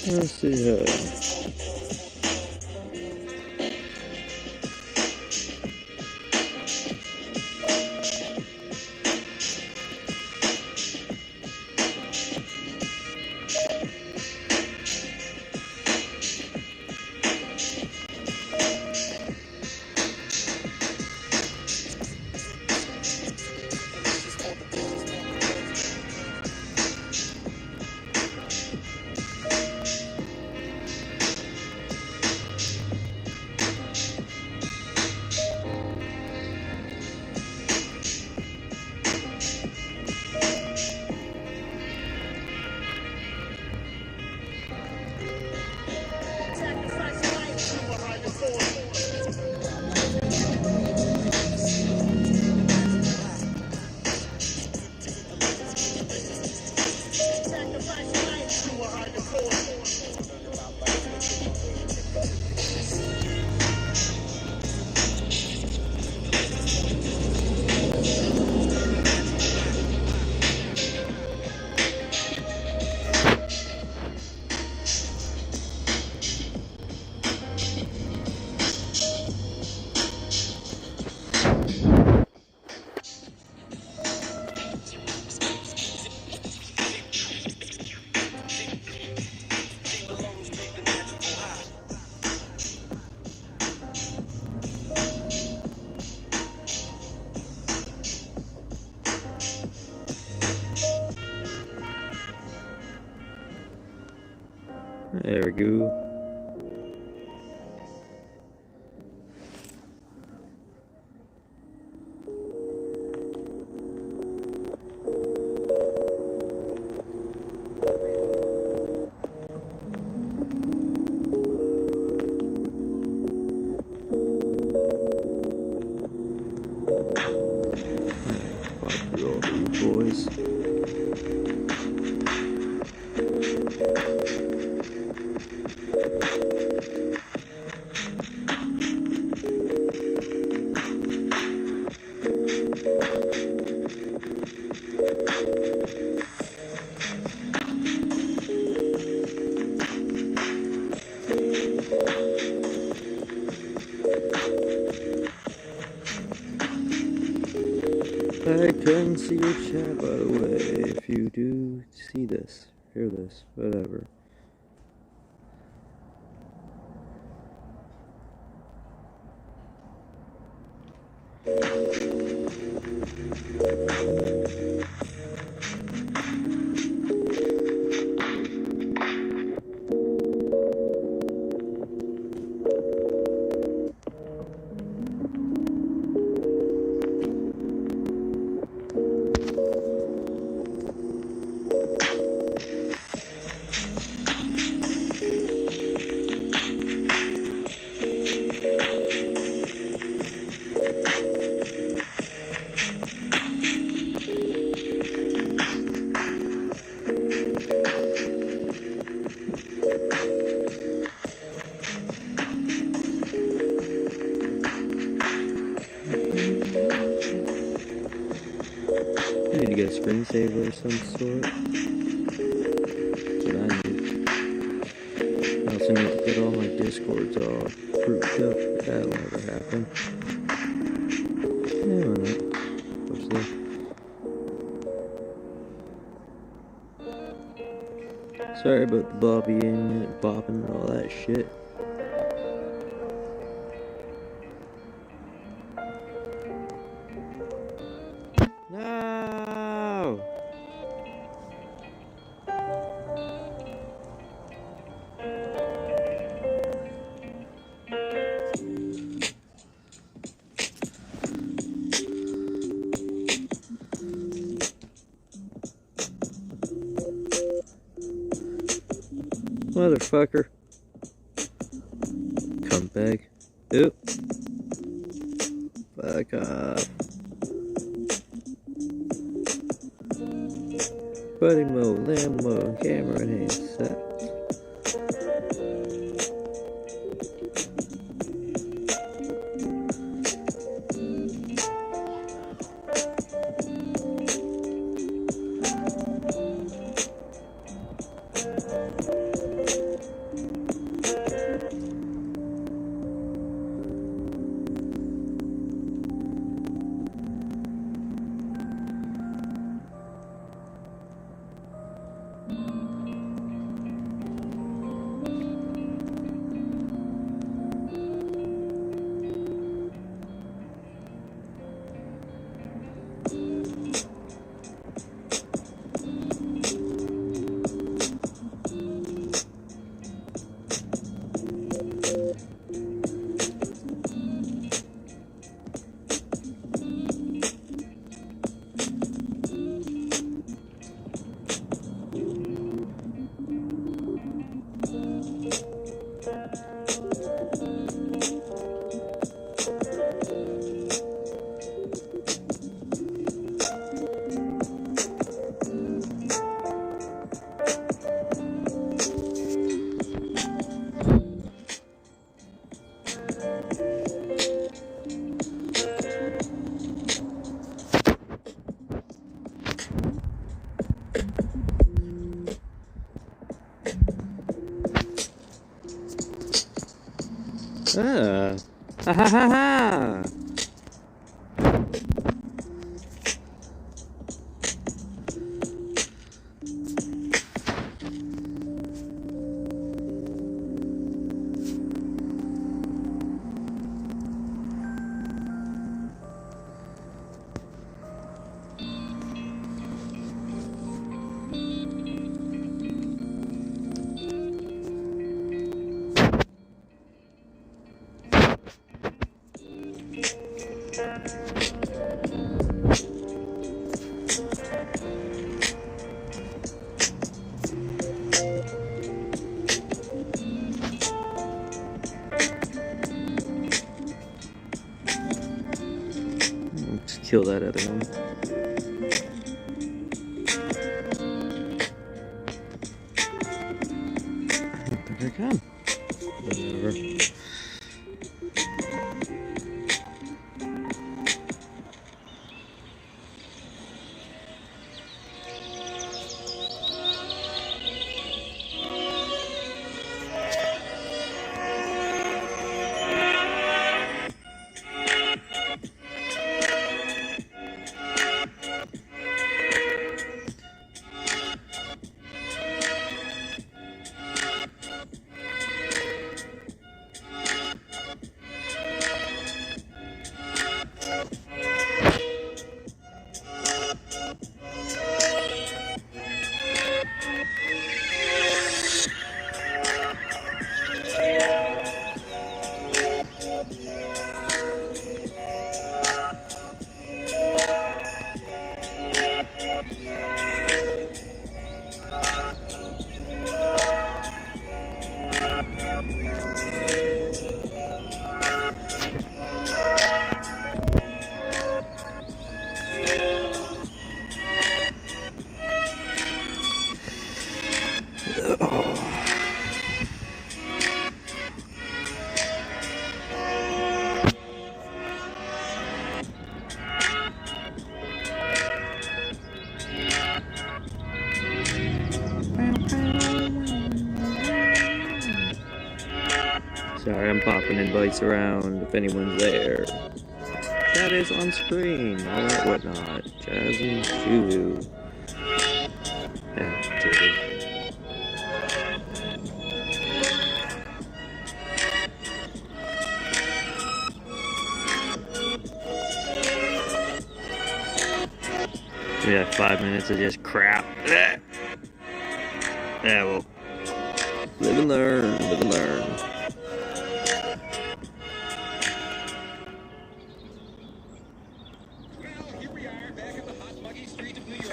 Let's see. There we go. Fuck you all these boys. I couldn't see your chat, by the way. If you do see this, hear this, whatever. I need to get a screensaver of some sort. That's what I need. I also need to get all my Discords all grouped up. That'll never happen. I don't know. What's this? Sorry about the bobbing and bopping and all that shit. No! Motherfucker. Cunt bag. Oop. Fuck off. Buddy mode, lamb mode, camera in hand, set. Ah. Ha ha ha ha! Let's kill that other one. There I come. Whatever. Sorry, I'm popping invites around if anyone's there. Chat is on screen, all that whatnot. Jazzy Shoo. Yeah, dude. We have 5 minutes of just crap. Yeah, well, live and learn, live and learn. Well, here we are, back in the hot, muggy streets of New York.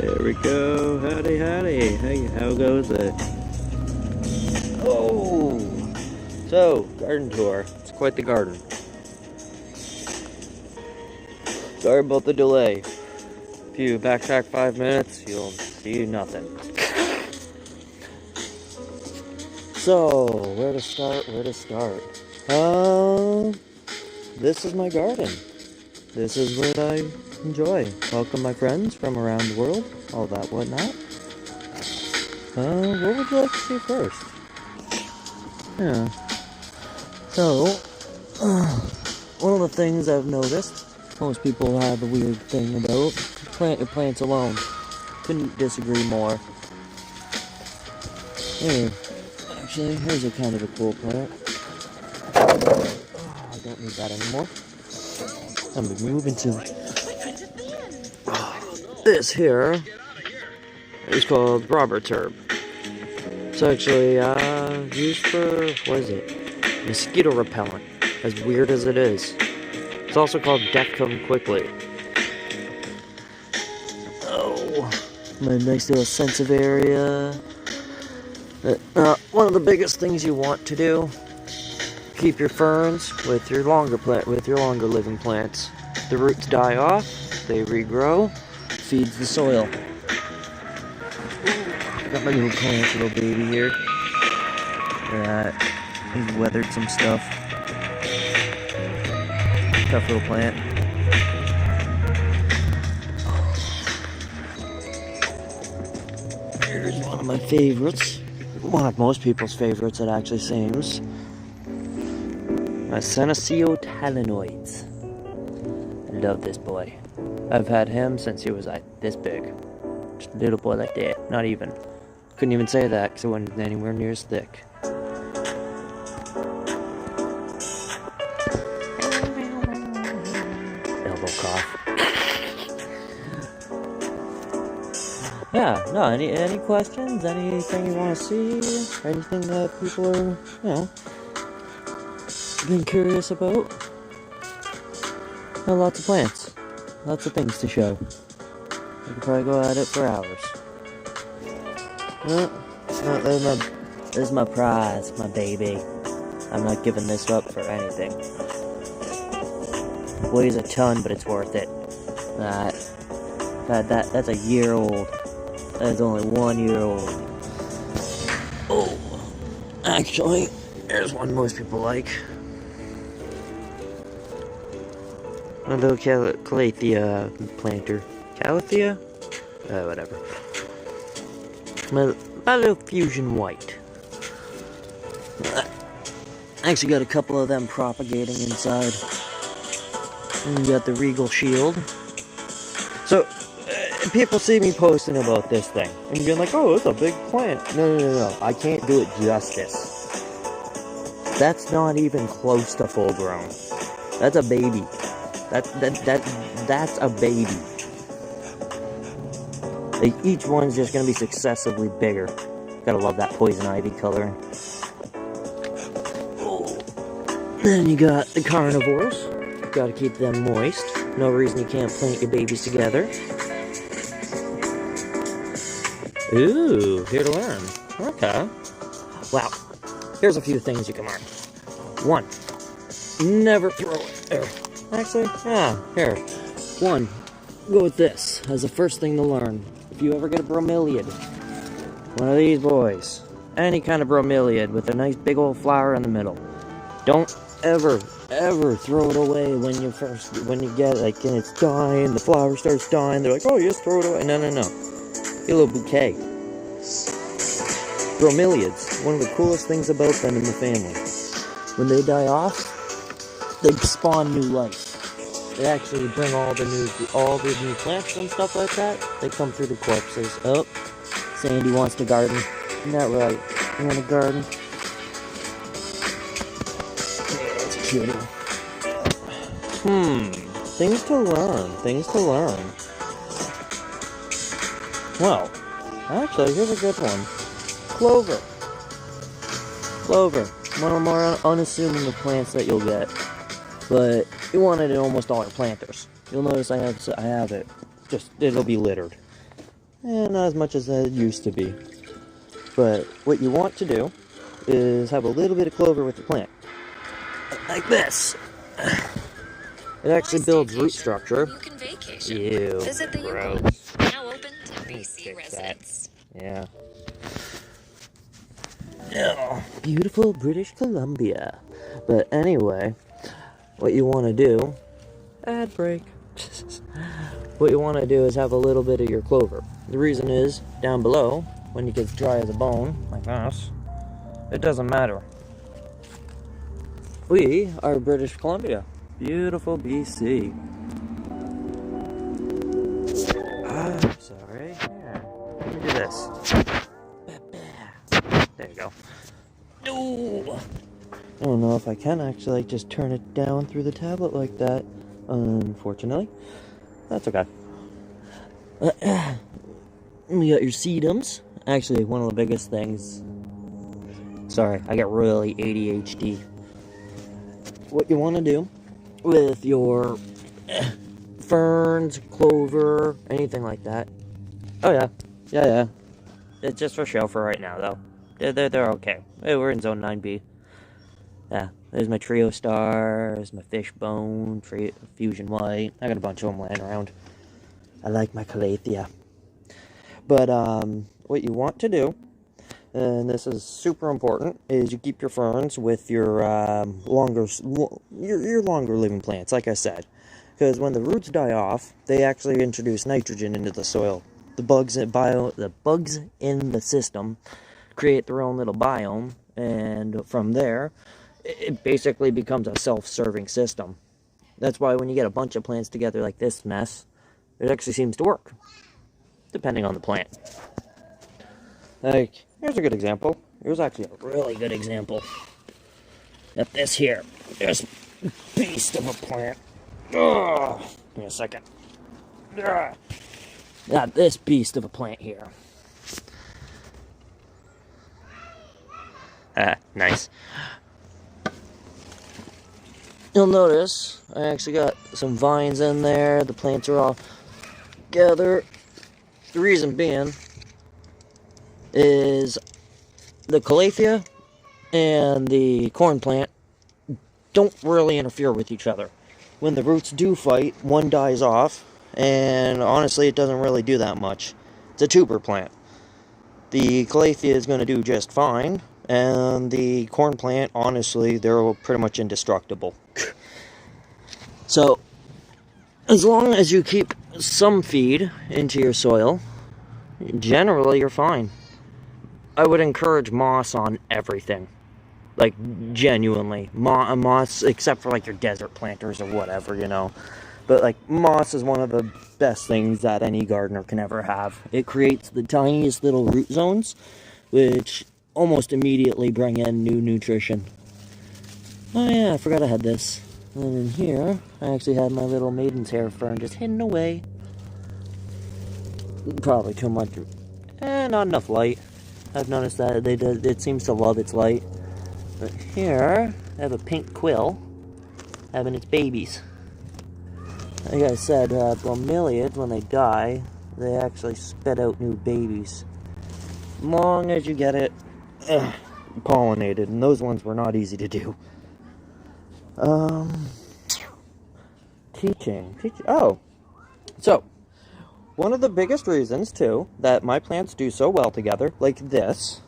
There we go. Howdy, howdy. Hey, how goes it? Oh! So, garden tour. It's quite the garden. Sorry about the delay. If you backtrack 5 minutes, you'll see nothing. So, where to start? Where to start? This is my garden. This is what I enjoy. Welcome my friends from around the world, all that whatnot. What would you like to see first? Yeah. So, one of the things I've noticed, most people have a weird thing about, plant your plants alone. Couldn't disagree more. Here, actually, here's a kind of a cool plant. Oh, I don't need that anymore. I'm gonna move into this here. It's called Robert's herb. It's actually used for, what is it? Mosquito repellent. As weird as it is. It's also called Death Come Quickly. Oh, my nice little sensitive area. One of the biggest things you want to do: keep your ferns with your longer living plants. The roots die off, they regrow, feeds the soil. Got my little plant, little baby here. Look at that. He's weathered some stuff. Tough little plant. Here's one of my favorites. One of most people's favorites, it actually seems. My Senecio Talenoides. I love this boy. I've had him since he was like this big. Just a little boy like that. Not even. Couldn't even say that because it wasn't anywhere near as thick. Elbow cough. Yeah, no, any questions? Anything you want to see? Anything that people are, been curious about? Lots of plants. Lots of things to show. I could probably go at it for hours. There's my prize, my baby. I'm not giving this up for anything. Weighs a ton, but it's worth it. That's a year old. That's only 1 year old. Oh, actually, there's one most people like. A little Calathea planter. Calathea? Whatever. My little fusion white. I actually got a couple of them propagating inside. And you got the Regal Shield. So, people see me posting about this thing and being like, oh, it's a big plant. No. I can't do it justice. That's not even close to full grown. That's a baby. That's a baby. Like, each one's just gonna be successively bigger. Gotta love that poison ivy coloring. Then you got the carnivores. Gotta keep them moist. No reason you can't plant your babies together. Ooh, here to learn. Okay. Well, here's a few things you can learn. 1, never throw it. There. Actually, here. 1, go with this as the first thing to learn. If you ever get a bromeliad, one of these boys, any kind of bromeliad with a nice big old flower in the middle, don't ever throw it away when you get it, like, and it's dying, the flower starts dying, they're like, oh, you just throw it away. No. Get a little bouquet. Bromeliads, one of the coolest things about them in the family. When they die off, they spawn new life. They actually bring all the new plants and stuff like that. They come through the corpses. Oh, Sandy wants to garden. Isn't that right? You want to garden? Yeah, it's a cutie. Things to learn. Well, actually, here's a good one. Clover. One of the more unassuming of plants that you'll get. But you want it in almost all your planters. You'll notice I have it. It'll be littered. Not as much as it used to be. But what you want to do is have a little bit of clover with the plant. Like this. It actually builds root structure. You can vacation. Ew. Visit the Gross. Yukon. Now open to BC Fix that. residents. Yeah. Oh, beautiful British Columbia. But anyway, what you want to do, ad break. What you want to do is have a little bit of your clover. The reason is, down below, when it gets dry as a bone, like this, it doesn't matter. We are British Columbia. Beautiful BC. I'm sorry. Here, let me do this. There you go. No! I don't know if I can actually just turn it down through the tablet like that. Unfortunately. That's okay. We got your sedums. Actually, one of the biggest things. Sorry, I got really ADHD. What you want to do with your ferns, clover, anything like that. Oh yeah. It's just for show for right now, though. They're okay. Hey, we're in zone 9B. Yeah, there's my Trio Star, there's my Fishbone, Fusion White. I got a bunch of them laying around. I like my Calathea. But what you want to do, and this is super important, is you keep your ferns with your longer living plants, like I said. Because when the roots die off, they actually introduce nitrogen into the soil. The bugs in the system create their own little biome, and from there, it basically becomes a self-serving system. That's why when you get a bunch of plants together like this mess, it actually seems to work, depending on the plant. Like, here's a good example. Here's actually a really good example. Got this here. This beast of a plant. Ugh. Give me a second. Ugh. Got this beast of a plant here. Nice. You'll notice I actually got some vines in there. The plants are all together. The reason being is the Calathea and the corn plant don't really interfere with each other. When the roots do fight, one dies off, and honestly, it doesn't really do that much. It's a tuber plant. The Calathea is going to do just fine, and the corn plant, honestly, they're pretty much indestructible. So, as long as you keep some feed into your soil, generally you're fine. I would encourage moss on everything. Like, genuinely. Moss, except for, like, your desert planters or whatever, you know. But, like, moss is one of the best things that any gardener can ever have. It creates the tiniest little root zones, which almost immediately bring in new nutrition. Oh, yeah, I forgot I had this. And in here, I actually had my little maiden's hair fern just hidden away. Probably too much. Not enough light. I've noticed that it seems to love its light. But here, I have a pink quill having its babies. Like I said, bromeliads, when they die, they actually spit out new babies. As long as you get it pollinated, and those ones were not easy to do. Teaching. Oh, so, one of the biggest reasons, too, that my plants do so well together, like this.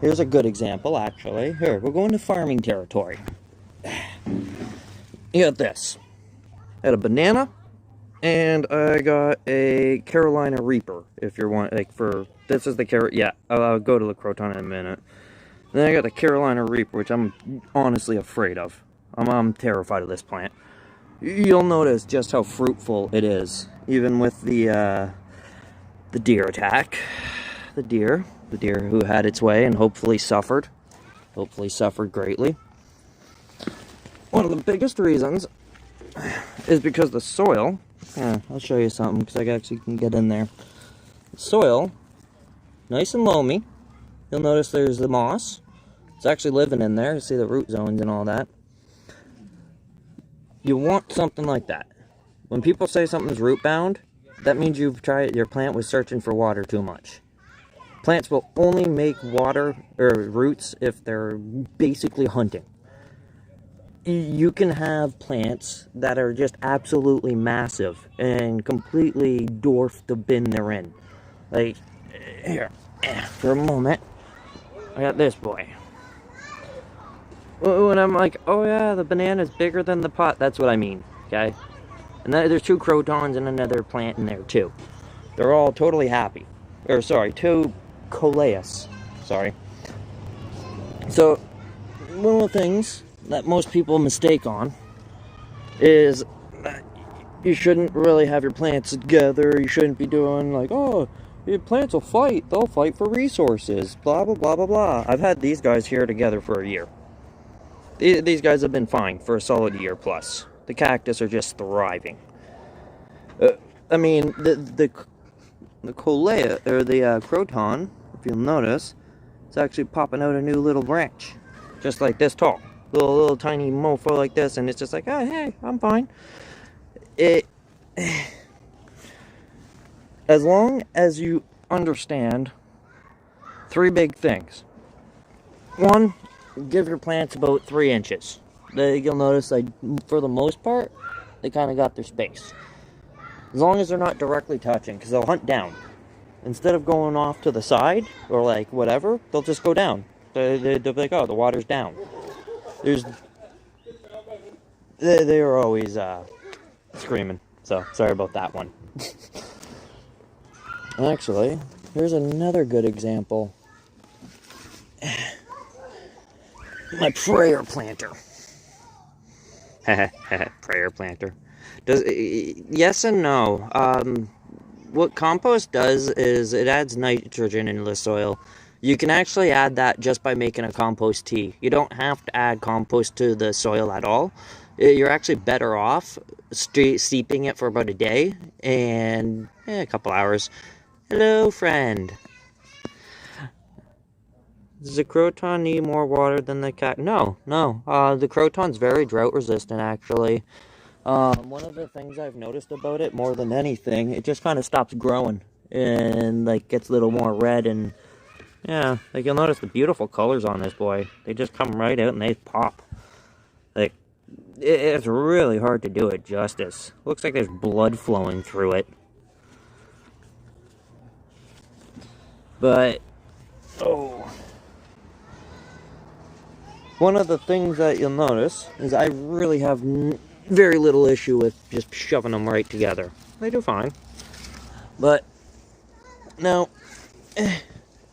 Here's a good example, actually. Here, we're going to farming territory. You got this. I had a banana, and I got a Carolina Reaper, if you're this is the carrot, yeah, I'll go to the Croton in a minute. Then I got the Carolina Reaper, which I'm honestly afraid of. I'm terrified of this plant. You'll notice just how fruitful it is, even with the deer attack. The deer who had its way and hopefully suffered greatly. One of the biggest reasons is because the soil, I'll show you something because I actually can get in there. The soil, nice and loamy. You'll notice there's the moss. It's actually living in there. You see the root zones and all that. You want something like that. When people say something's root bound, that means your plant was searching for water too much. Plants will only make water or roots if they're basically hunting. You can have plants that are just absolutely massive and completely dwarf the bin they're in. Like, here, for a moment, I got this boy. When I'm like, oh yeah, the banana's bigger than the pot, that's what I mean, okay? And then there's 2 crotons and another plant in there too. They're all totally happy. Or sorry, 2 coleus. Sorry. So, one of the things that most people mistake on is that you shouldn't really have your plants together. You shouldn't be doing like, oh, your plants will fight. They'll fight for resources. Blah, blah, blah, blah, blah. I've had these guys here together for a year. These guys have been fine for a solid year plus. The cactus are just thriving. I mean, the colea, or the croton, if you'll notice, it's actually popping out a new little branch. Just like this tall. Little tiny mofo like this, and it's just like, oh, hey, I'm fine. As long as you understand Three big things. One, give your plants about 3 inches. You'll notice, like, for the most part, they kind of got their space. As long as they're not directly touching, because they'll hunt down. Instead of going off to the side, or like whatever, they'll just go down. They'll be like, oh, the water's down. They're always screaming. So, sorry about that one. Actually, here's another good example. My prayer planter. Prayer planter. Yes and no. What compost does is it adds nitrogen into the soil. You can actually add that just by making a compost tea. You don't have to add compost to the soil at all. You're actually better off steeping it for about a day and a couple hours. Hello, friend. Does the croton need more water than the cat? No. The croton's very drought resistant, actually. One of the things I've noticed about it more than anything, it just kind of stops growing and like gets a little more red, and yeah, like you'll notice the beautiful colors on this boy. They just come right out and they pop. Like, it's really hard to do it justice. Looks like there's blood flowing through it. But, one of the things that you'll notice is I really have very little issue with just shoving them right together. They do fine. But, now,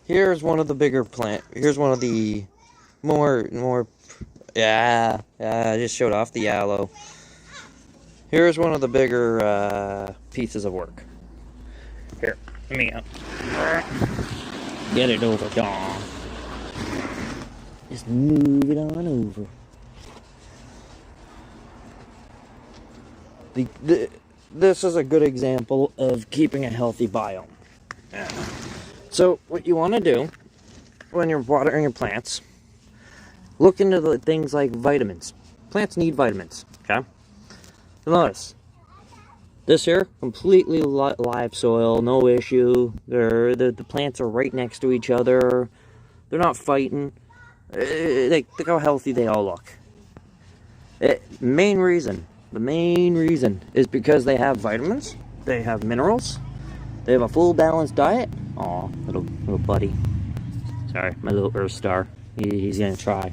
here's one of the bigger here's one of the more, yeah, I just showed off the yellow. Here's one of the bigger, pieces of work. Here, let me out. Get it over, Dawn. Just move it on over. This is a good example of keeping a healthy biome. So, what you want to do when you're watering your plants, look into the things like vitamins. Plants need vitamins, okay? Notice, this here, completely live soil, no issue. The plants are right next to each other. They're not fighting. Look how healthy they all look. The main reason is because they have vitamins, they have minerals, they have a full balanced diet. Aw, little buddy. Sorry, my little Earth star. He's gonna try.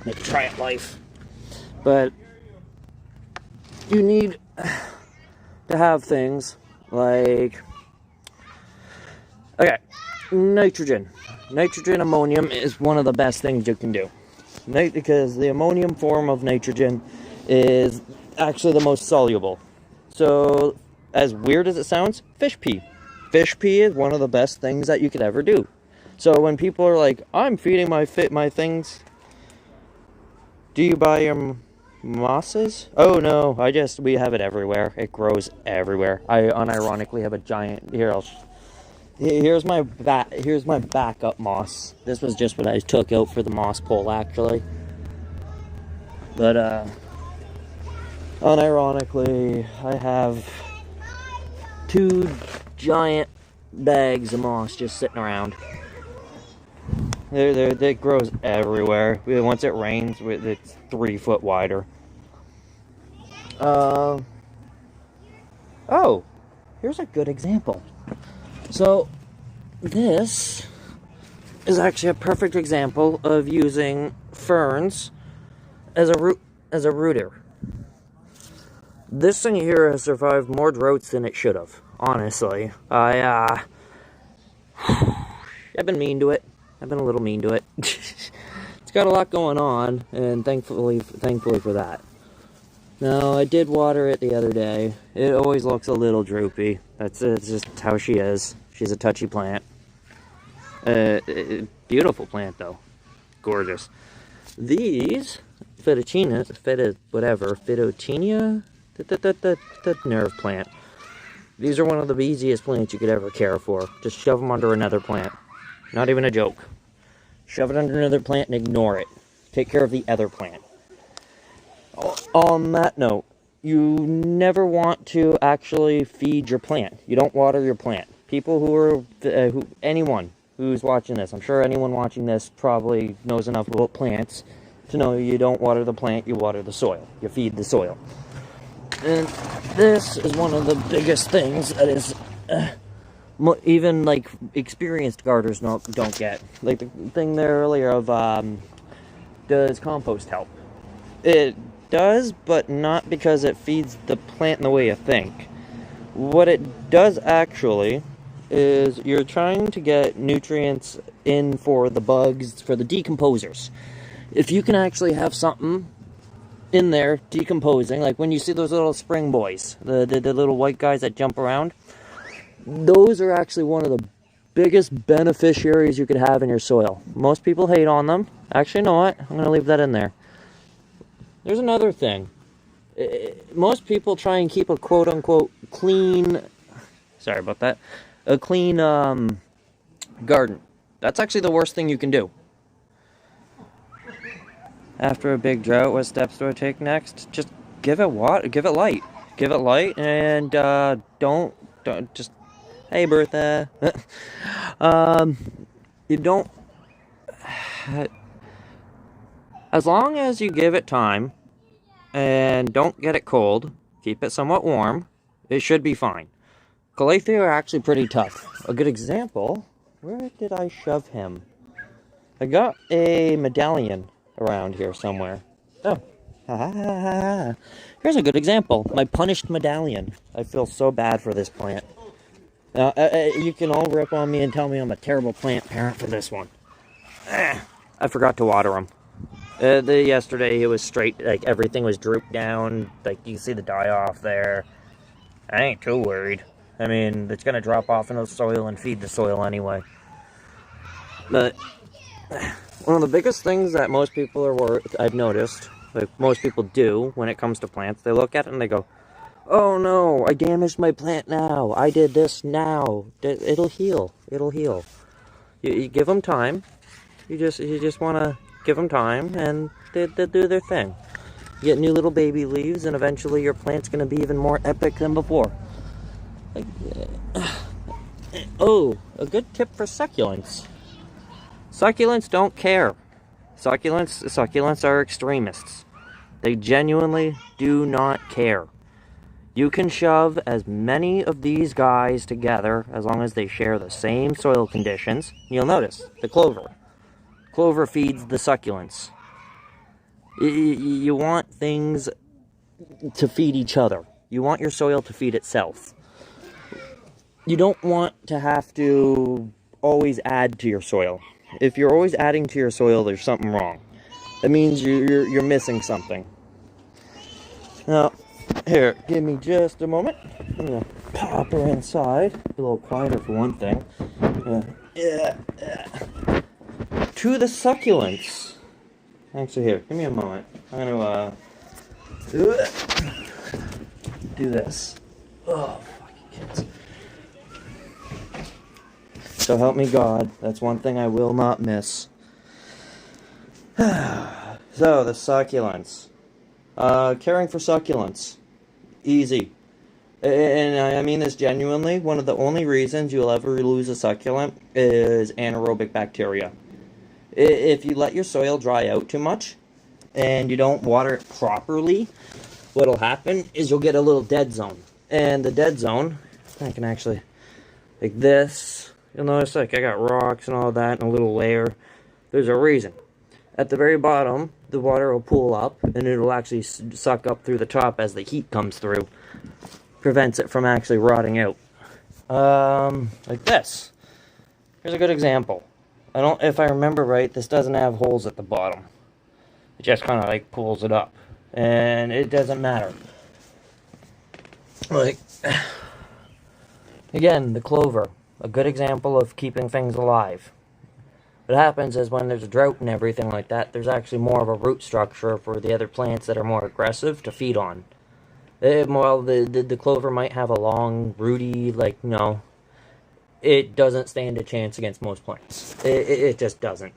Make a try at life. But you need to have things like, okay, nitrogen. Nitrogen ammonium is one of the best things you can do. Because the ammonium form of nitrogen is actually the most soluble. So, as weird as it sounds, fish pee. Fish pee is one of the best things that you could ever do. So when people are like, I'm feeding my things, do you buy your mosses? Oh no, we have it everywhere. It grows everywhere. I unironically have a giant, here's my backup moss. This was just what I took out for the moss pole, actually. But, unironically, I have 2 giant bags of moss just sitting around. It grows everywhere. Once it rains, it's 3 foot wider. Oh, here's a good example. So, this is actually a perfect example of using ferns as a rooter. This thing here has survived more droughts than it should have, honestly. I've been mean to it. I've been a little mean to it. It's got a lot going on, and thankfully for that. Now, I did water it the other day. It always looks a little droopy. It's just how she is. She's a touchy plant. Beautiful plant, though. Gorgeous. These, Phytochenia, the nerve plant. These are one of the easiest plants you could ever care for. Just shove them under another plant. Not even a joke. Shove it under another plant and ignore it. Take care of the other plant. On that note, you never want to actually feed your plant. You don't water your plant. People anyone who's watching this. I'm sure anyone watching this probably knows enough about plants to know you don't water the plant, you water the soil. You feed the soil. And this is one of the biggest things that is even like experienced gardeners don't get. Like the thing there earlier of does compost help? It does, but not because it feeds the plant in the way you think. What it does actually is you're trying to get nutrients in for the bugs, for the decomposers. If you can actually have something in there decomposing, like when you see those little spring boys, the little white guys that jump around, those are actually one of the biggest beneficiaries you could have in your soil. Most people hate on them. Actually, you know what? I'm going to leave that in there. There's another thing. Most people try and keep a quote-unquote clean, sorry about that, a clean garden. That's actually the worst thing you can do. After a big drought, what steps do I take next? Just give it water, give it light. Give it light, and don't just, hey Bertha. You don't, as long as you give it time, and don't get it cold, keep it somewhat warm, it should be fine. Calathea are actually pretty tough. A good example, where did I shove him? I got a medallion around here somewhere. Oh, here's a good example. My punished medallion. I feel so bad for this plant. Now, you can all rip on me and tell me I'm a terrible plant parent for this one. I forgot to water them. Yesterday it was straight, like everything was drooped down, like you can see the die off there. I ain't too worried. I mean, it's gonna drop off into the soil and feed the soil anyway. But one of the biggest things that most people I've noticed, like most people do when it comes to plants, they look at it and they go, oh no, I damaged my plant now, I did this now, it'll heal, it'll heal. You give them time, you just want to give them time, and they do their thing. You get new little baby leaves, and eventually your plant's going to be even more epic than before. Like, oh, a good tip for succulents. Succulents don't care. Succulents are extremists. They genuinely do not care. You can shove as many of these guys together as long as they share the same soil conditions. You'll notice the clover. Clover feeds the succulents. You want things to feed each other. You want your soil to feed itself. You don't want to have to always add to your soil. If you're always adding to your soil, there's something wrong. That means you're missing something. Now, here, give me just a moment. I'm gonna pop her inside. Be a little quieter for one thing. To the succulents. Actually, here, give me a moment. I'm gonna do this. Oh, fucking kids. So help me God, that's one thing I will not miss. So, the succulents. Caring for succulents. Easy. And I mean this genuinely. One of the only reasons you'll ever lose a succulent is anaerobic bacteria. If you let your soil dry out too much and you don't water it properly, what'll happen is you'll get a little dead zone. And the dead zone, I can actually, like this, you'll notice like I got rocks and all that and a little layer. There's a reason. At the very bottom, the water will pool up and it'll actually suck up through the top as the heat comes through. Prevents it from actually rotting out. Like this. Here's a good example. If I remember right, this doesn't have holes at the bottom. It just kind of like pulls it up. And it doesn't matter. Like, again, the clover. A good example of keeping things alive. What happens is when there's a drought and everything like that, there's actually more of a root structure for the other plants that are more aggressive to feed on. Well, the clover might have a long, rooty, like, no. It doesn't stand a chance against most plants. It just doesn't.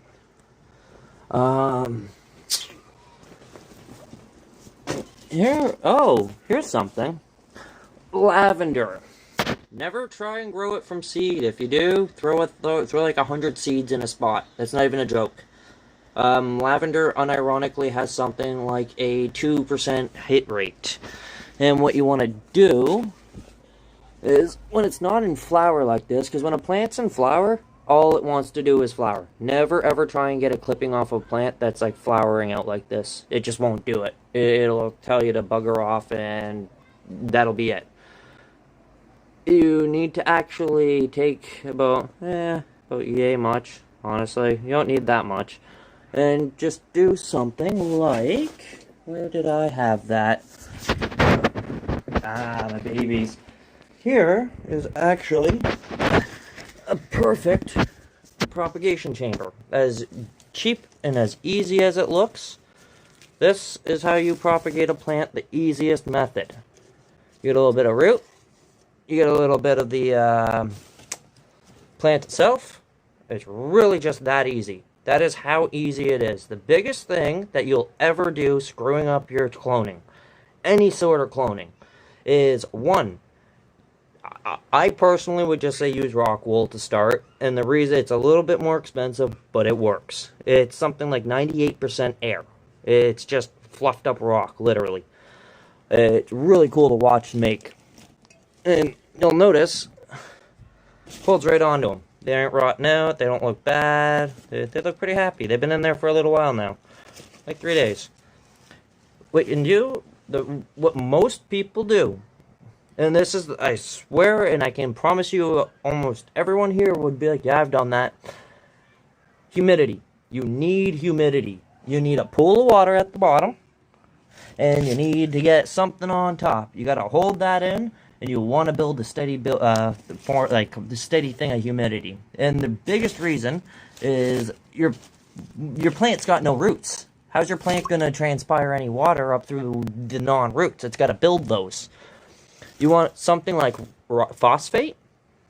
Here's something. Lavender. Never try and grow it from seed. If you do, throw like 100 seeds in a spot. That's not even a joke. Lavender, unironically, has something like a 2% hit rate. And what you want to do is, when it's not in flower like this, because when a plant's in flower, all it wants to do is flower. Never ever try and get a clipping off a plant that's like flowering out like this. It just won't do it. It'll tell you to bugger off, and that'll be it. You need to actually take about yay much, honestly. You don't need that much. And just do something like, where did I have that? My babies. Here is actually a perfect propagation chamber. As cheap and as easy as it looks, this is how you propagate a plant the easiest method. You get a little bit of root, you get a little bit of the plant itself. It's really just that easy. That is how easy it is. The biggest thing that you'll ever do screwing up your cloning, any sort of cloning, is one, I personally would just say use rock wool to start, and the reason it's a little bit more expensive, but it works. It's something like 98% air. It's just fluffed up rock, literally. It's really cool to watch make. And you'll notice, holds right onto them. They aren't rotting out, they don't look bad, they look pretty happy. They've been in there for a little while now, like 3 days. What most people do, and this is, I swear, and I can promise you, almost everyone here would be like, yeah, I've done that. Humidity. You need humidity. You need a pool of water at the bottom, and you need to get something on top. You gotta hold that in, and you want to build a steady the steady thing of humidity. And the biggest reason is your plant's got no roots. How's your plant going to transpire any water up through the non-roots? It's got to build those. You want something like phosphates,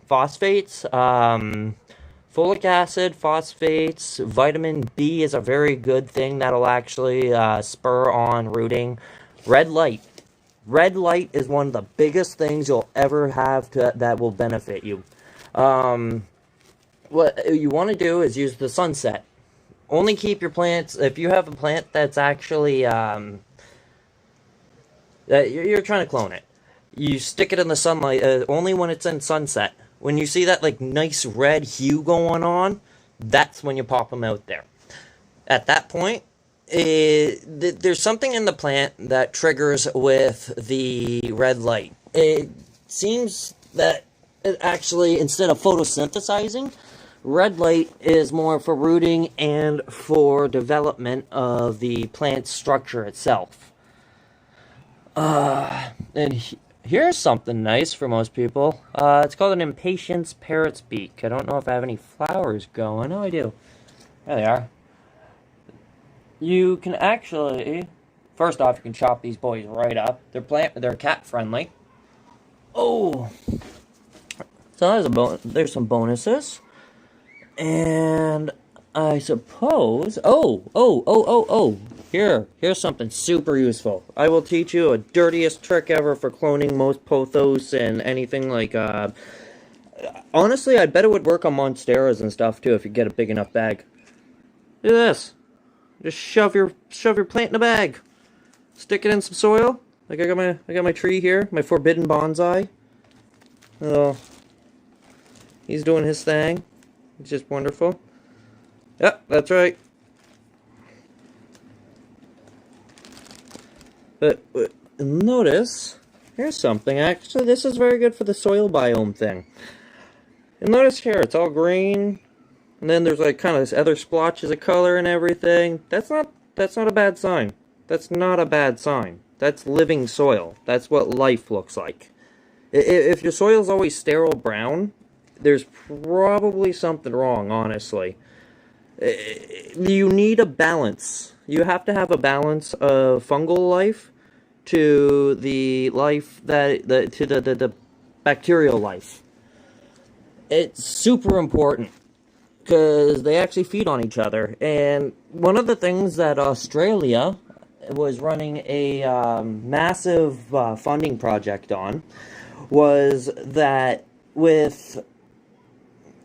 folic acid, phosphates, vitamin B is a very good thing that'll actually spur on rooting. Red light. Red light is one of the biggest things you'll ever have that will benefit you. What you want to do is use the sunset. Only keep your plants, if you have a plant that's actually, that you're trying to clone it. You stick it in the sunlight only when it's in sunset. When you see that like nice red hue going on, that's when you pop them out there. At that point, there's something in the plant that triggers with the red light. It seems that it actually, instead of photosynthesizing, red light is more for rooting and for development of the plant structure itself. And here's something nice for most people. It's called an impatiens parrot's beak. I don't know if I have any flowers going. Oh, I do. There they are. You can actually, first off, you can chop these boys right up. They're cat friendly. Oh, so there's some bonuses, and I suppose. Here's something super useful. I will teach you a dirtiest trick ever for cloning most pothos and anything like. Honestly, I bet it would work on monsteras and stuff too if you get a big enough bag. Look at this. Just shove your plant in a bag. Stick it in some soil. Like I got my tree here, my forbidden bonsai. Oh, he's doing his thing. It's just wonderful. Yep, that's right. But notice, here's something. Actually, this is very good for the soil biome thing. And notice here, it's all green. And then there's like kind of this other splotches of color and everything. That's not a bad sign. That's not a bad sign. That's living soil. That's what life looks like. If your soil's always sterile brown, there's probably something wrong, honestly. You need a balance. You have to have a balance of fungal life to the life to the bacterial life. It's super important, because they actually feed on each other. And one of the things that Australia was running a massive funding project on was that with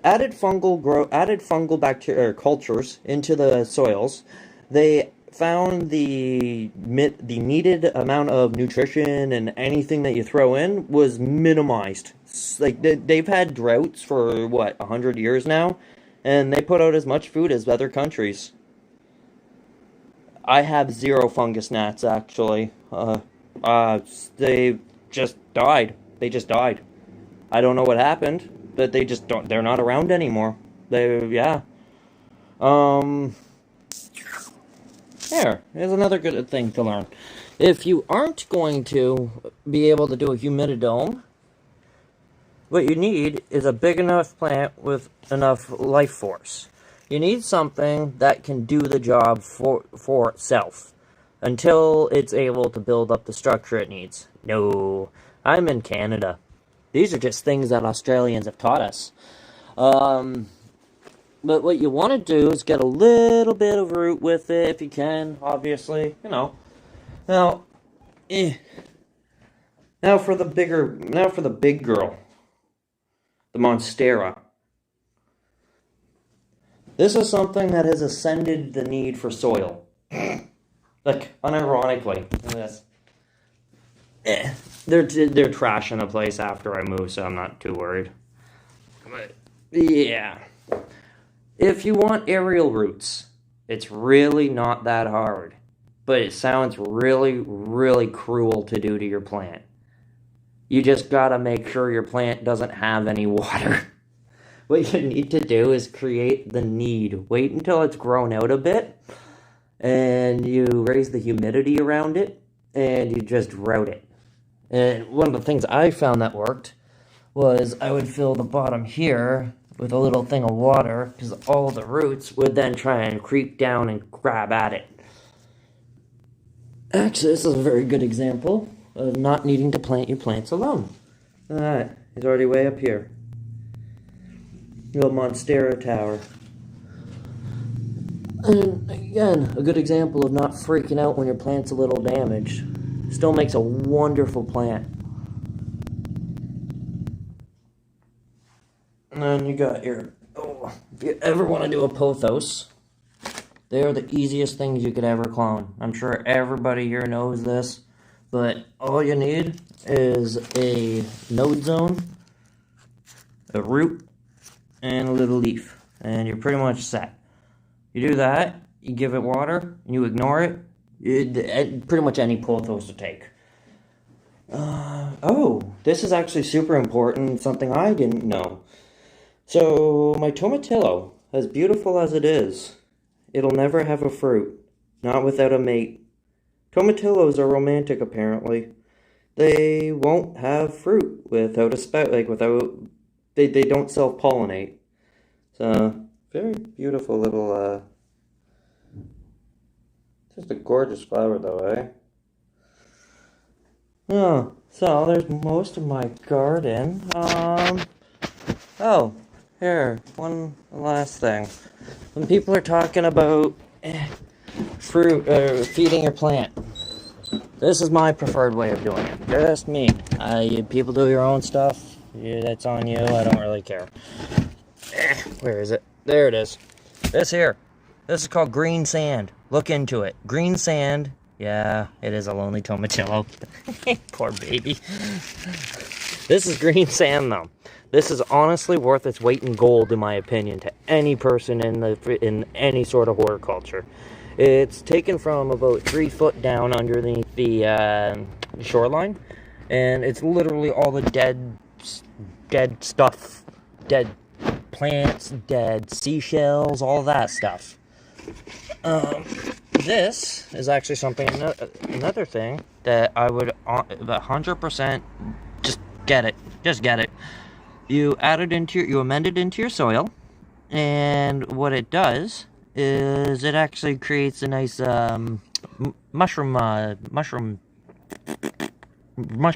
added fungal bacteria cultures into the soils, they found the needed amount of nutrition and anything that you throw in was minimized. Like they've had droughts for what 100 years now, and they put out as much food as other countries. I have zero fungus gnats actually. They just died. They just died. I don't know what happened, but they just don't. They're not around anymore. Yeah. Here's another good thing to learn. If you aren't going to be able to do a humididome, what you need is a big enough plant with enough life force. You need something that can do the job for itself until it's able to build up the structure it needs. No, I'm in Canada. These are just things that Australians have taught us. But what you want to do is get a little bit of root with it if you can, obviously, you know. Now for the big girl, the Monstera. This is something that has ascended the need for soil. Like, unironically. This. They're trashing the place after I move, so I'm not too worried. But, yeah. If you want aerial roots, it's really not that hard. But it sounds really, really cruel to do to your plant. You just gotta make sure your plant doesn't have any water. What you need to do is create the need. Wait until it's grown out a bit, and you raise the humidity around it, and you just drought it. And one of the things I found that worked was I would fill the bottom here with a little thing of water, because all the roots would then try and creep down and grab at it. Actually, this is a very good example of not needing to plant your plants alone. Alright, he's already way up here. Little Monstera tower. And again, a good example of not freaking out when your plant's a little damaged. Still makes a wonderful plant. And then you got your, if you ever want to do a pothos, they are the easiest things you could ever clone. I'm sure everybody here knows this, but all you need is a node zone, a root, and a little leaf, and you're pretty much set. You do that, you give it water, and you ignore it, pretty much any pothos to take. This is actually super important, something I didn't know. So, my tomatillo, as beautiful as it is, it'll never have a fruit, not without a mate. Tomatillos are romantic, apparently. They won't have fruit without a spout, they don't self-pollinate. So, very beautiful little, just a gorgeous flower though, eh? Oh, so there's most of my garden. Here, one last thing. When people are talking about fruit, feeding your plant, this is my preferred way of doing it. Just me. People do your own stuff. That's on you. I don't really care. Where is it? There it is. This is called green sand. Look into it. Green sand. Yeah, it is a lonely tomatillo. Poor baby. This is green sand, though. This is honestly worth its weight in gold, in my opinion, to any person in any sort of horticulture. It's taken from about 3 foot down underneath the shoreline, and it's literally all the dead stuff, dead plants, dead seashells, all that stuff. This is actually something, another thing that I would 100% just get it. You amend it into your soil, and what it does is it actually creates a nice mushroom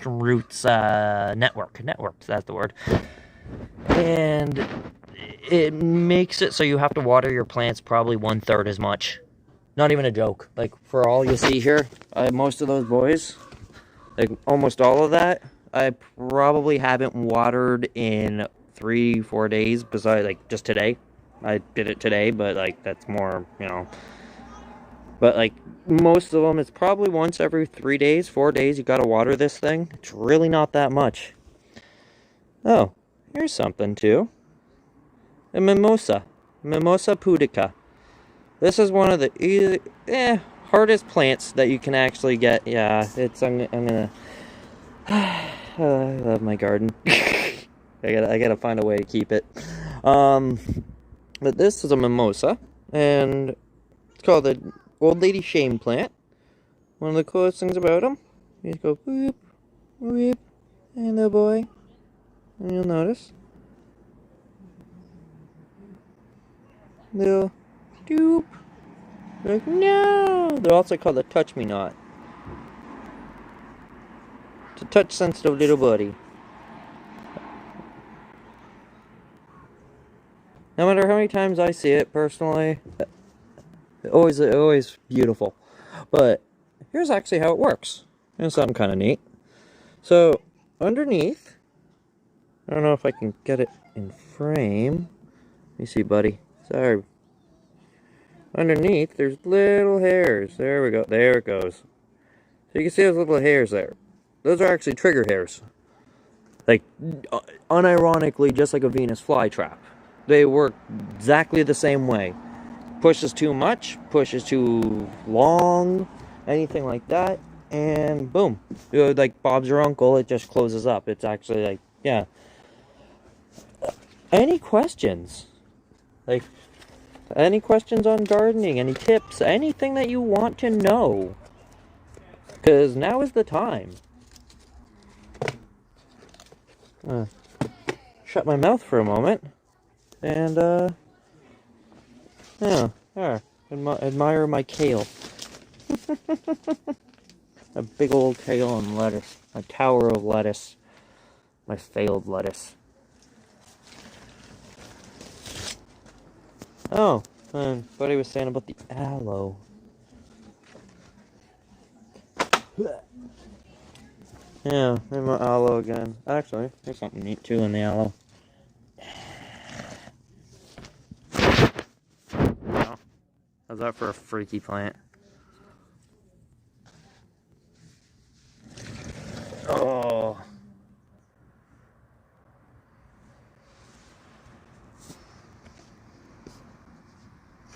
roots network. That's the word. And it makes it so you have to water your plants probably 1/3 as much. Not even a joke. Like, for all you see here, most of those boys, like almost all of that, I probably haven't watered in 3-4 days, besides, like, just today. I did it today, but, like, that's more, you know. But, like, most of them, it's probably once every 3 days, 4 days, you gotta water this thing. It's really not that much. Oh, here's something, too. A mimosa. Mimosa pudica. This is one of the hardest plants that you can actually get. Yeah, I'm gonna... I love my garden. I gotta find a way to keep it. But this is a mimosa, and it's called the old lady shame plant. One of the coolest things about them, you just go boop, boop, hey little boy, and you'll notice little doop. Like, no! They're also called the touch me not. It's a touch sensitive little buddy. No matter how many times I see it personally, always beautiful. But here's actually how it works. And something kind of neat. So underneath, I don't know if I can get it in frame. Let me see, buddy. Sorry. Underneath, there's little hairs. There we go. There it goes. So you can see those little hairs there. Those are actually trigger hairs. Like, unironically, just like a Venus flytrap. They work exactly the same way. Pushes too much, pushes too long, anything like that, and boom. Like Bob's your uncle, it just closes up. It's actually like, yeah. Any questions? Like, any questions on gardening? Any tips? Anything that you want to know? Because now is the time. Shut my mouth for a moment. And, yeah, there. Admire my kale. A big old kale and lettuce. A tower of lettuce. My failed lettuce. Oh, and what he was saying about the aloe. Yeah, there's my aloe again. Actually, there's something neat too in the aloe. How's that for a freaky plant? Oh.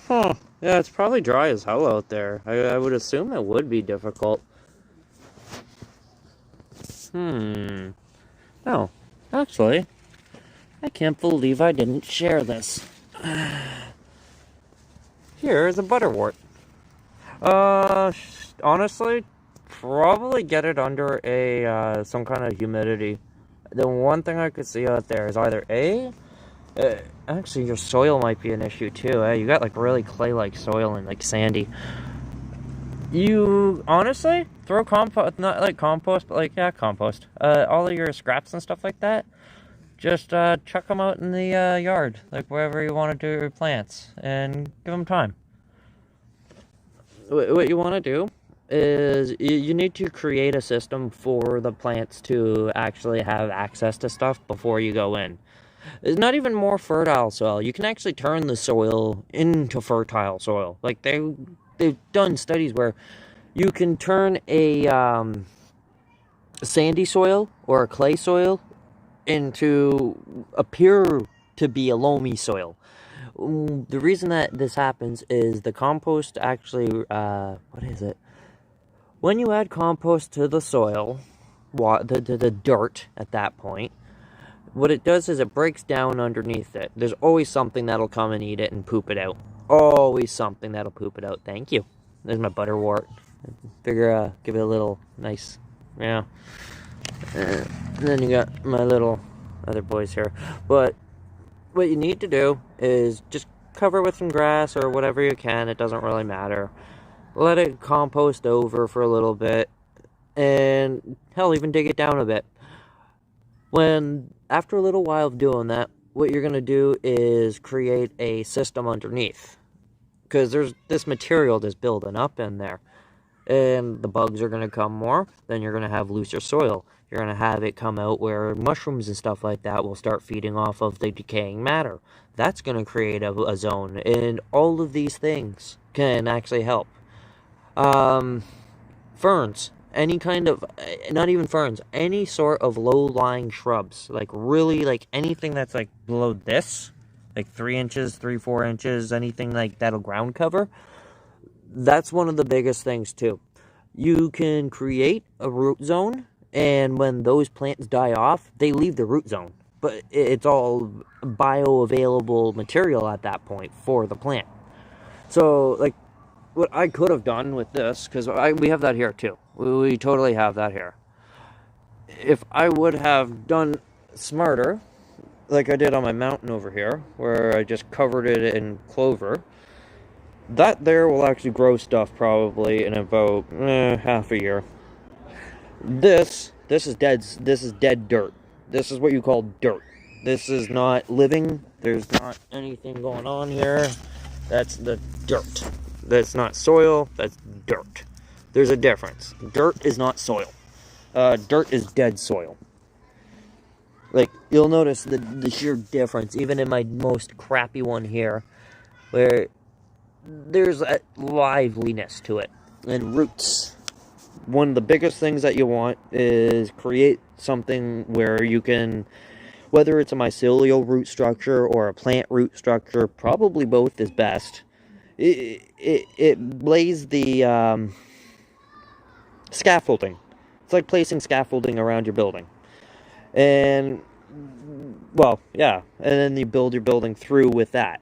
Huh. Yeah, it's probably dry as hell out there. I would assume it would be difficult. Oh, actually, I can't believe I didn't share this. Here is a butterwort. Honestly, probably get it under a some kind of humidity. The one thing I could see out there is either actually your soil might be an issue too. You got like really clay-like soil and like sandy. You honestly throw compost, not like compost, but like, yeah, compost. All of your scraps and stuff like that. Just chuck them out in the yard, like wherever you want to do your plants, and give them time. What you want to do is you need to create a system for the plants to actually have access to stuff before you go in. It's not even more fertile soil. You can actually turn the soil into fertile soil. Like they've done studies where you can turn a sandy soil or a clay soil into appear to be a loamy soil. The reason that this happens is the compost actually, what is it? When you add compost to the soil, the dirt at that point, what it does is it breaks down underneath it. There's always something that'll come and eat it and poop it out. Always something that'll poop it out. Thank you. There's my butterwort. Figure, give it a little nice, yeah. And then you got my little other boys here. But what you need to do is just cover it with some grass or whatever you can. It doesn't really matter. Let it compost over for a little bit. And hell, even dig it down a bit. After a little while of doing that, what you're going to do is create a system underneath. Because there's this material that's building up in there. and the bugs are going to come more, then you're going to have looser soil. You're going to have it come out where mushrooms and stuff like that will start feeding off of the decaying matter. That's going to create a zone, and all of these things can actually help. Ferns, any kind of, not even ferns, any sort of low-lying shrubs, like really, like anything that's like below this, like 3 inches, 4 inches, anything like that'll ground cover, that's one of the biggest things too. You can create a root zone, and when those plants die off, they leave the root zone. But it's all bioavailable material at that point for the plant. So, like, what I could have done with this, because we have that here too. We totally have that here. If I would have done smarter, like I did on my mountain over here, where I just covered it in clover, that there will actually grow stuff probably in about half a year. This is dead dirt. This is what you call dirt. This is not living. There's not anything going on here. That's the dirt. That's not soil. That's dirt. There's a difference. Dirt is not soil. Dirt is dead soil. Like, you'll notice the sheer difference, even in my most crappy one here, where there's a liveliness to it. And roots. One of the biggest things that you want is create something where you can, whether it's a mycelial root structure or a plant root structure, probably both is best. It lays the scaffolding. It's like placing scaffolding around your building. And, well, yeah, and then you build your building through with that.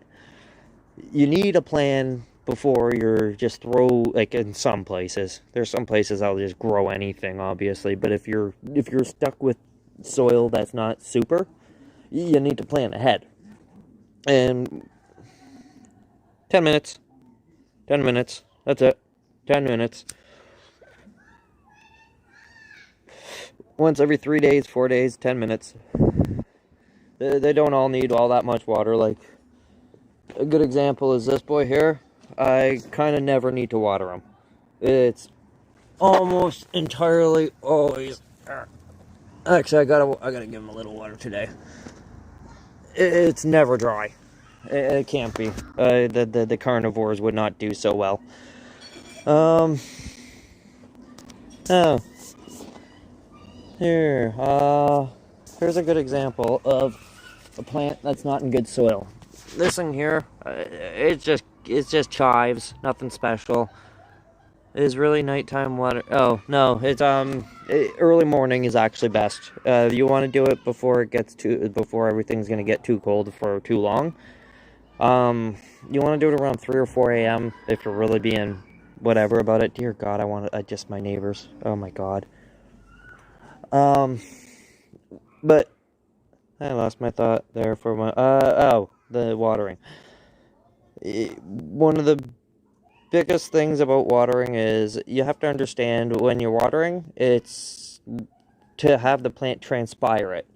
You need a plan before you're just like in some places. There's some places that'll just grow anything, obviously, but if you're stuck with soil that's not super, you need to plan ahead. And 10 minutes. 10 minutes. That's it. 10 minutes. Once every 3 days, 4 days, 10 minutes. They don't all need all that much water. Like, a good example is this boy here. I kind of never need to water him. It's almost entirely always... Actually, I gotta give him a little water today. It's never dry. It can't be. The carnivores would not do so well. Oh. Here. Here's a good example of a plant that's not in good soil. This thing here, it's just chives, nothing special. It is really nighttime water. Oh no, it's early morning is actually best. You want to do it before everything's gonna get too cold for too long. You want to do it around 3 or 4 a.m. if you're really being whatever about it. Dear God, I just my neighbors. Oh my God. But I lost my thought there for my the watering. One of the biggest things about watering is you have to understand when you're watering, it's to have the plant transpire it.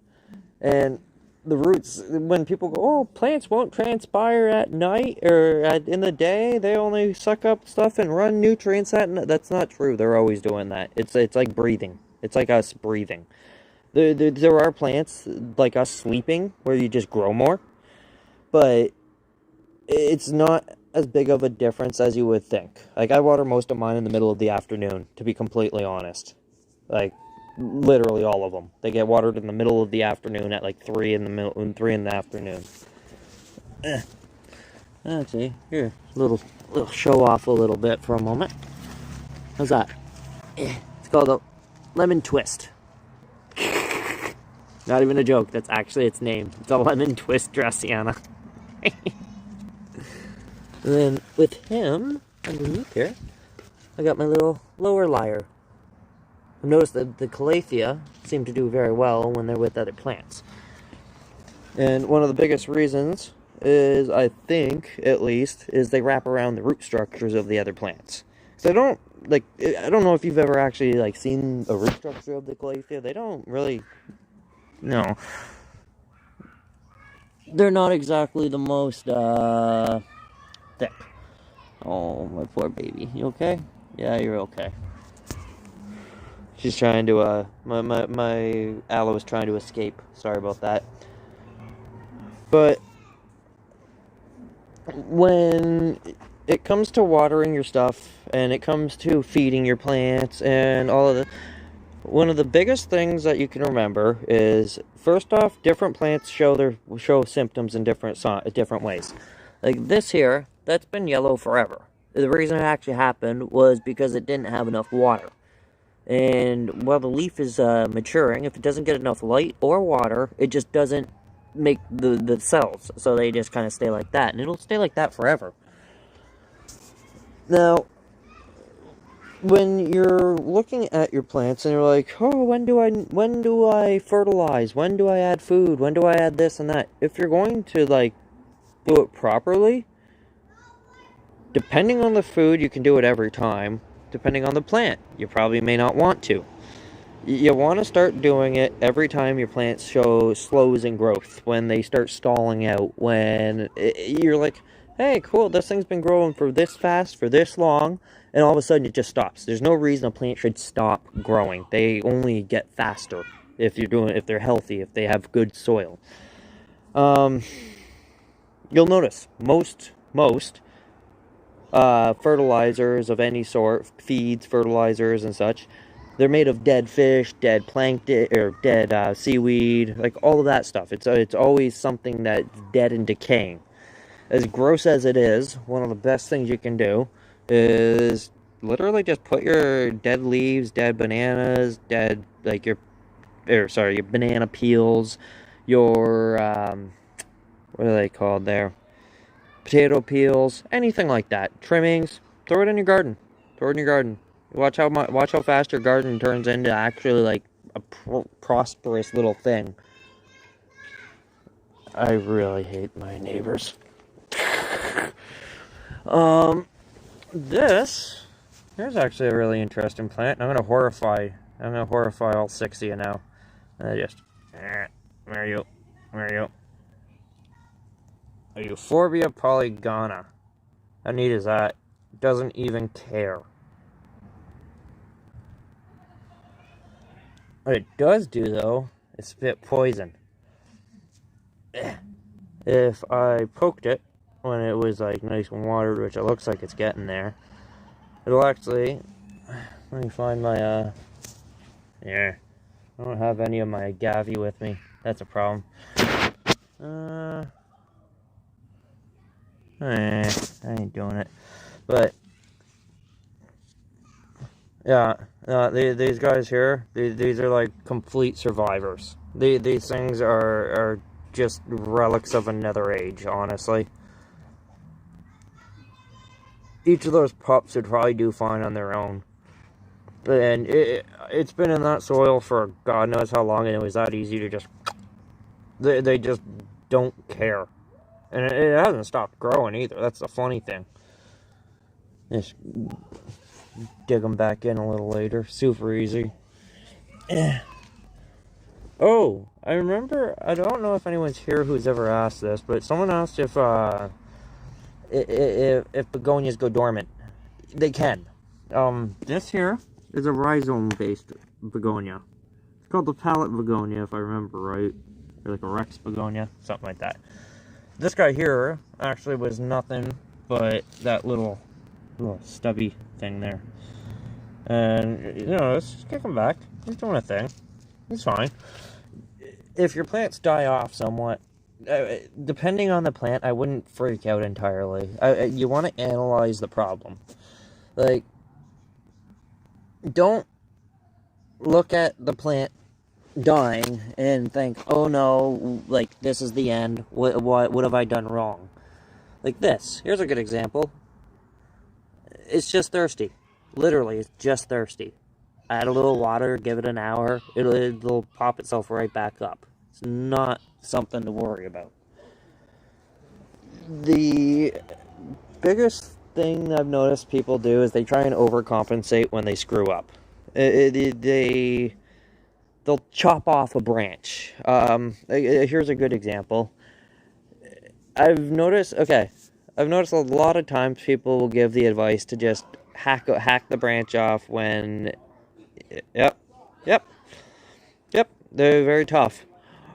And the roots, when people go, oh, plants won't transpire at night or in the day, they only suck up stuff and run nutrients that's not true. They're always doing that. It's like breathing. It's like us breathing. There are plants like us sleeping where you just grow more, but it's not as big of a difference as you would think. Like, I water most of mine in the middle of the afternoon, to be completely honest. Like, literally all of them. They get watered in the middle of the afternoon at like 3 in the afternoon. Actually, here, little show off a little bit for a moment. How's that? It's called a lemon twist. Not even a joke. That's actually its name. It's a lemon twist Dressiana. And then with him underneath here, I got my little lower lyre. I've noticed that the calathea seem to do very well when they're with other plants. And one of the biggest reasons is, I think, at least, is they wrap around the root structures of the other plants. So I don't know if you've ever actually, like, seen a root structure of the calathea. They don't really, no. They're not exactly the most, thick. Oh, my poor baby. You okay? Yeah, you're okay. She's trying to, my aloe is trying to escape. Sorry about that. But when it comes to watering your stuff, and it comes to feeding your plants, and all of the, one of the biggest things that you can remember is, first off, different plants show symptoms in different ways. Like this here, that's been yellow forever. The reason it actually happened was because it didn't have enough water. And while the leaf is maturing, if it doesn't get enough light or water, it just doesn't make the cells. So they just kind of stay like that. And it'll stay like that forever. Now, when you're looking at your plants and you're like, oh, when do I fertilize? When do I add food? When do I add this and that? If you're going to, like, do it properly, depending on the food, you can do it every time. Depending on the plant, you probably may not want to. You want to start doing it every time your plants show slows in growth, when they start stalling out, when you're like, hey, cool, this thing's been growing for this fast, for this long, and all of a sudden it just stops. There's no reason a plant should stop growing. They only get faster if they're healthy, if they have good soil. You'll notice most fertilizers of any sort, feeds, fertilizers, and such, they're made of dead fish, dead plankton, or dead seaweed, like all of that stuff. It's always something that's dead and decaying. As gross as it is, one of the best things you can do is literally just put your dead leaves, dead bananas, your banana peels, your, what are they called there? Potato peels, anything like that, trimmings, throw it in your garden. Watch how fast your garden turns into actually like a prosperous little thing. I really hate my neighbors. Here's actually a really interesting plant. I'm gonna horrify all 6 of you now. Where are you? A Euphorbia polygona. How neat is that? Doesn't even care. What it does do, though, is spit poison. If I poked it when it was like nice and watered, which it looks like it's getting there, it'll actually... Let me find my, yeah. I don't have any of my agave with me. That's a problem. I ain't doing it. But yeah, these guys here, these are like complete survivors. These things are just relics of another age, honestly. Each of those pups would probably do fine on their own. And it's been in that soil for God knows how long, and it was that easy to just... They just don't care. And it hasn't stopped growing either. That's the funny thing. Just dig them back in a little later. Super easy. Oh, I remember, I don't know if anyone's here who's ever asked this, but someone asked if begonias go dormant. They can. This here is a rhizome-based begonia. It's called the palette begonia, if I remember right. Or like a Rex begonia, something like that. This guy here actually was nothing but that little stubby thing there. And, you know, let's just kick him back. He's doing a thing. He's fine. If your plants die off somewhat, depending on the plant, I wouldn't freak out entirely. You want to analyze the problem. Like, don't look at the plant dying and think, oh no, like, this is the end. What have I done wrong? Like this. Here's a good example. It's just thirsty. Literally, it's just thirsty. Add a little water, give it an hour, it'll pop itself right back up. It's not something to worry about. The biggest thing I've noticed people do is they try and overcompensate when they screw up. They'll chop off a branch. Here's a good example. I've noticed, okay, I've noticed a lot of times people will give the advice to just hack the branch off when... Yep. They're very tough.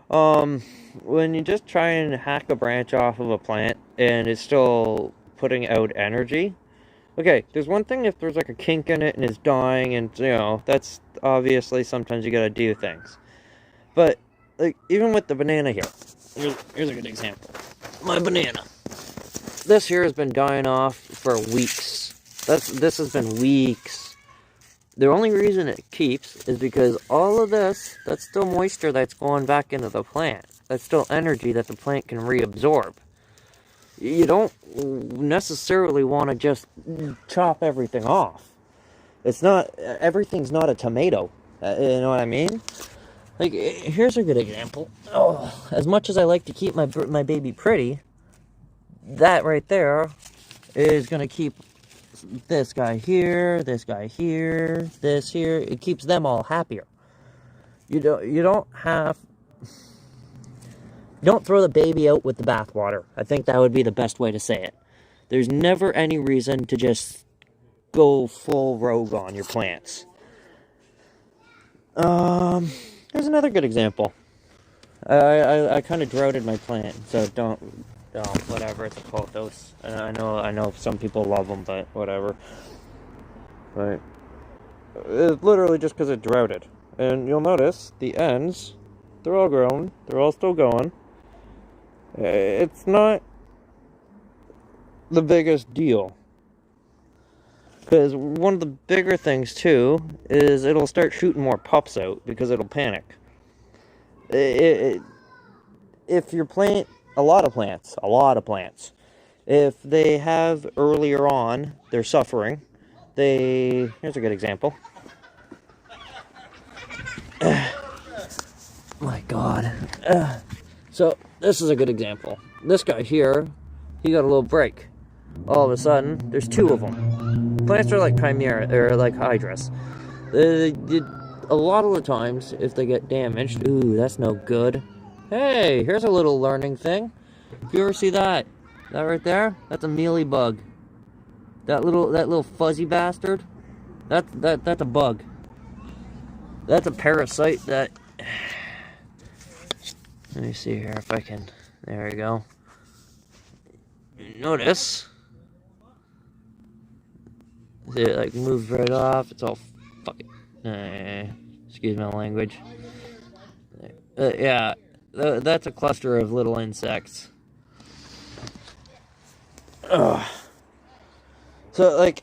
When you just try and hack a branch off of a plant and it's still putting out energy... Okay, there's one thing if there's like a kink in it and it's dying and, that's obviously sometimes you gotta do things. But, like, even with the banana here, here's a good example. My banana. This here has been dying off for weeks. This has been weeks. The only reason it keeps is because all of this, that's still moisture that's going back into the plant. That's still energy that the plant can reabsorb. You don't necessarily want to just chop everything off. Everything's not a tomato. You know what I mean? Like, here's a good example. Oh, as much as I like to keep my baby pretty, that right there is going to keep this guy here, this guy here, this here. It keeps them all happier. You don't throw the baby out with the bathwater. I think that would be the best way to say it. There's never any reason to just go full rogue on your plants. Here's another good example. I kind of droughted my plant, so whatever, it's a pothos. I know some people love them, but whatever. Right. It's literally just because it droughted. And you'll notice, the ends, they're all grown, they're all still going. It's not the biggest deal. Because one of the bigger things, too, is it'll start shooting more pups out because it'll panic. If your plant, a lot of plants, if they have earlier on, they're suffering, here's a good example. My God. So, this is a good example. This guy here, he got a little break. All of a sudden, there's two of them. Plants are like chimera, or like hydras. A lot of the times, if they get damaged, ooh, that's no good. Hey, here's a little learning thing. If you ever see that right there, that's a mealybug. That little fuzzy bastard, that's a bug. That's a parasite that... Let me see here if I can... There we go. Notice... It like moves right off. It's all excuse my language. Yeah, that's a cluster of little insects. Ugh. So, like,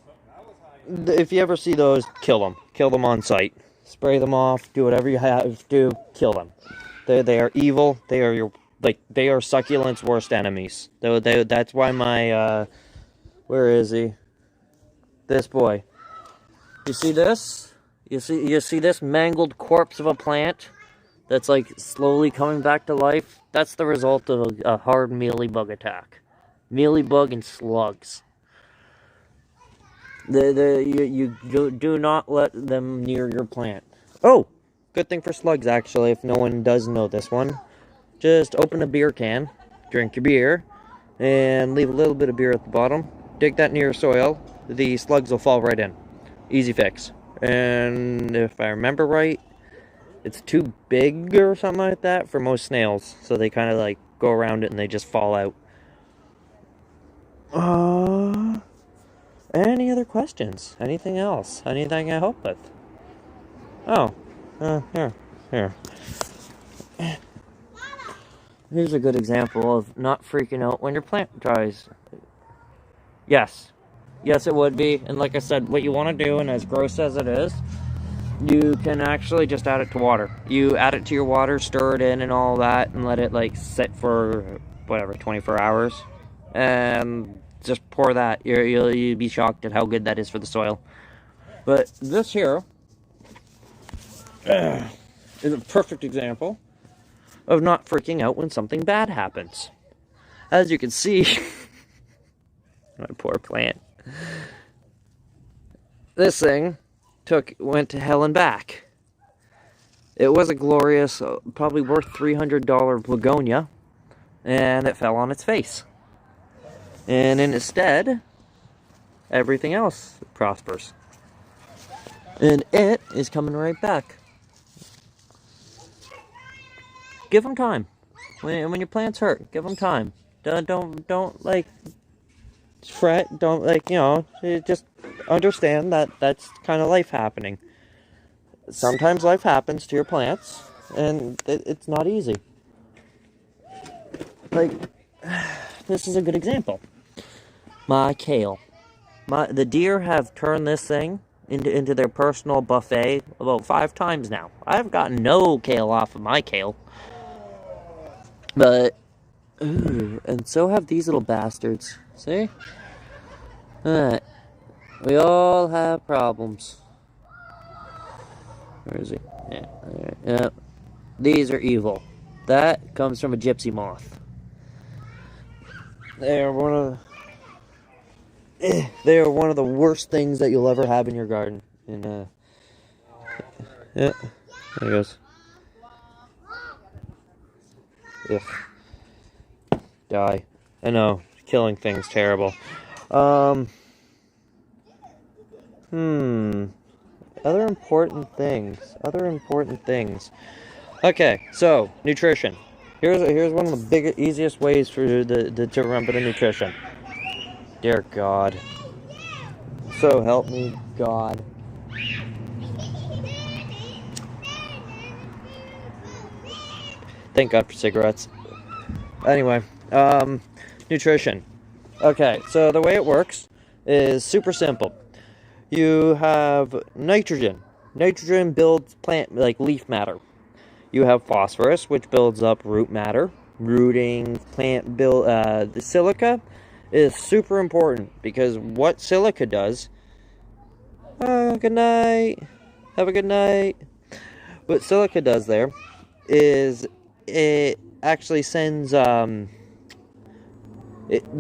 if you ever see those, kill them. Kill them on sight. Spray them off. Do whatever you have to do. Kill them. They are evil. They are they are succulents' worst enemies. That's why my where is he? This boy. You see this? You see this mangled corpse of a plant that's like slowly coming back to life? That's the result of a hard mealybug attack. Mealybug and slugs. You do not let them near your plant. Oh, good thing for slugs actually, if no one does know this one. Just open a beer can, drink your beer, and leave a little bit of beer at the bottom. Dig that near soil. The slugs will fall right in. Easy fix. And if I remember right, it's too big or something like that for most snails. So they kind of like go around it and they just fall out. Any other questions? Anything else? Anything I help with? Oh. Here. Here's a good example of not freaking out when your plant dries. Yes, it would be. And like I said, what you want to do, and as gross as it is, you can actually just add it to water. You add it to your water, stir it in and all that, and let it like sit for, 24 hours. And just pour that. You'll be shocked at how good that is for the soil. But this here is a perfect example of not freaking out when something bad happens. As you can see, my poor plant. This thing went to hell and back. It was a glorious, probably worth $300 begonia, and it fell on its face. And instead, everything else prospers. And it is coming right back. Give them time. When your plants hurt, give them time. Don't like fret. Don't just understand that that's kind of life happening. Sometimes life happens to your plants, and it's not easy. Like, this is a good example. My kale. The deer have turned this thing into their personal buffet about 5 times now. I've gotten no kale off of my kale. But, and so have these little bastards. See? Alright. We all have problems. Where is he? Yeah. Alright. Yeah. These are evil. That comes from a gypsy moth. They are one of the worst things that you'll ever have in your garden. And yeah, there he goes. Ugh. Die. I know, killing things terrible. Other important things. Okay, so nutrition. Here's one of the easiest ways for to remember the nutrition. Dear God. So help me God. Thank God for cigarettes. Anyway, nutrition. Okay, so the way it works is super simple. You have nitrogen. Nitrogen builds plant, like leaf matter. You have phosphorus, which builds up root matter. Rooting plant build, the silica is super important because what silica does... good night. Have a good night. What silica does there is it actually sends, the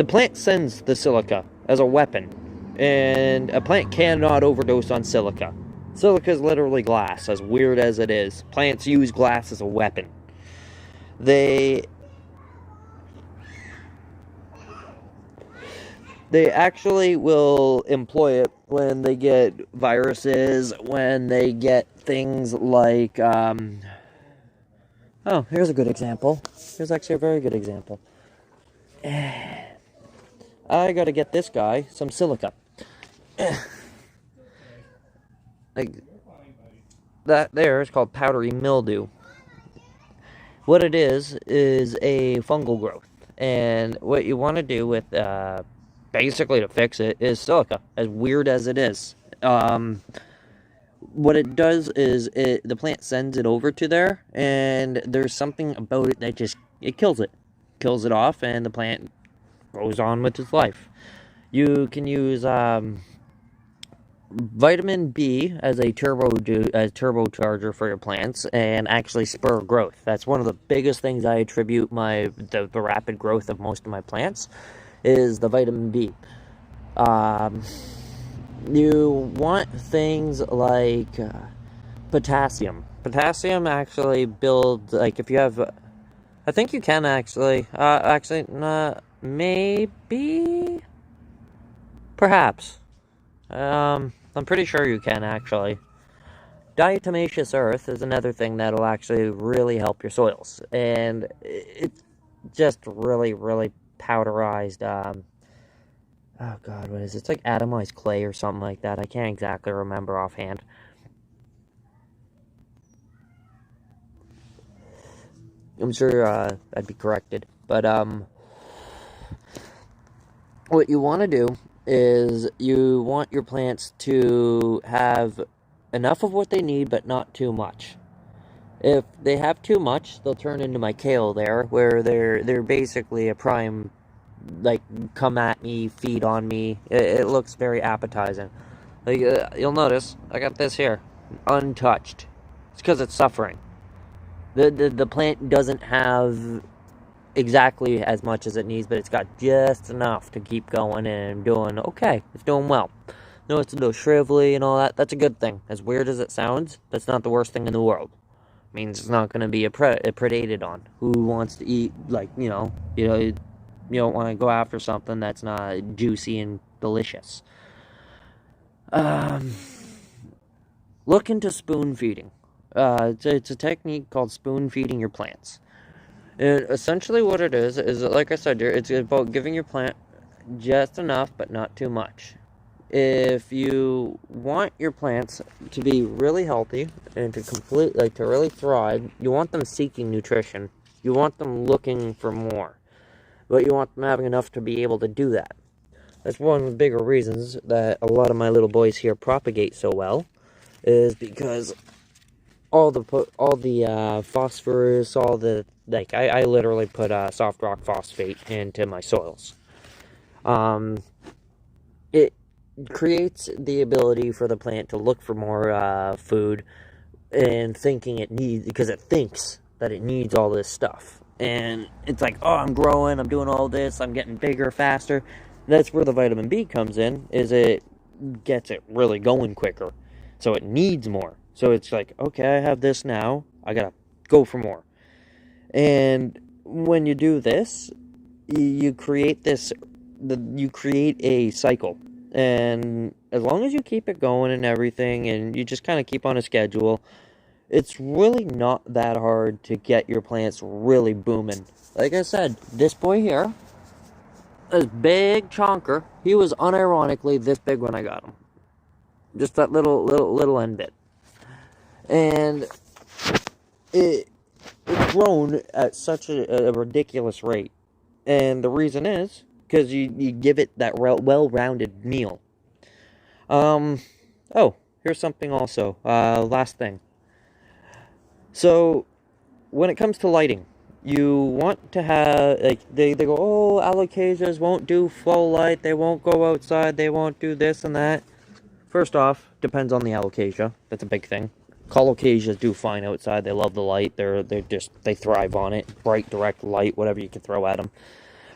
plant sends the silica as a weapon. And a plant cannot overdose on silica. Silica is literally glass, as weird as it is. Plants use glass as a weapon. They actually will employ it when they get viruses, when they get things like, oh, here's a good example. Here's actually a very good example. I gotta get this guy some silica. Like, that there is called powdery mildew. What it is a fungal growth. And what you want to do with, basically to fix it, is silica, as weird as it is. What it does is, the plant sends it over to there, and there's something about it that just, it kills it. Kills it off, and the plant goes on with its life. You can use, vitamin B as a turbocharger for your plants and actually spur growth. That's one of the biggest things I attribute the rapid growth of most of my plants is the vitamin B. You want things like potassium. Potassium actually builds, like if you have, I think you can actually, maybe, perhaps. I'm pretty sure you can, actually. Diatomaceous earth is another thing that'll actually really help your soils. And it's just really, really powderized, oh god, what is it? It's like atomized clay or something like that. I can't exactly remember offhand. I'm sure, I'd be corrected. But, what you want to do is you want your plants to have enough of what they need, but not too much. If they have too much, they'll turn into my kale there, where they're basically a prime, like, come at me, feed on me. It looks very appetizing. Like, you'll notice, I got this here, untouched. It's because it's suffering. The plant doesn't have exactly as much as it needs, but it's got just enough to keep going and doing okay. It's doing well. No, it's a little shrivelly and all that. That's a good thing. As weird as it sounds, that's not the worst thing in the world. It means it's not going to be predated on. Who wants to eat, like, You don't want to go after something that's not juicy and delicious. Look into spoon feeding. It's a technique called spoon feeding your plants. And essentially what it is like I said, it's about giving your plant just enough, but not too much. If you want your plants to be really healthy and to really thrive, you want them seeking nutrition. You want them looking for more. But you want them having enough to be able to do that. That's one of the bigger reasons that a lot of my little boys here propagate so well, is because all the phosphorus, I literally put soft rock phosphate into my soils. It creates the ability for the plant to look for more food, and because it thinks that it needs all this stuff. And it's like, oh, I'm growing, I'm doing all this, I'm getting bigger, faster. That's where the vitamin B comes in, is it gets it really going quicker. So it needs more. So it's like, okay, I have this now, I gotta go for more. And when you do this, you create a cycle. And as long as you keep it going and everything, and you just kind of keep on a schedule, it's really not that hard to get your plants really booming. Like I said, this boy here, this big chonker, he was unironically this big when I got him. Just that little end bit. And it's grown at such a ridiculous rate. And the reason is because you give it that well-rounded meal. Oh, here's something also. Last thing. So, when it comes to lighting, you want to have, like, they go, oh, alocasias won't do full light, they won't go outside, they won't do this and that. First off, depends on the alocasia. That's a big thing. Colocasias do fine outside. They love the light. They thrive on it. Bright, direct light, whatever you can throw at them.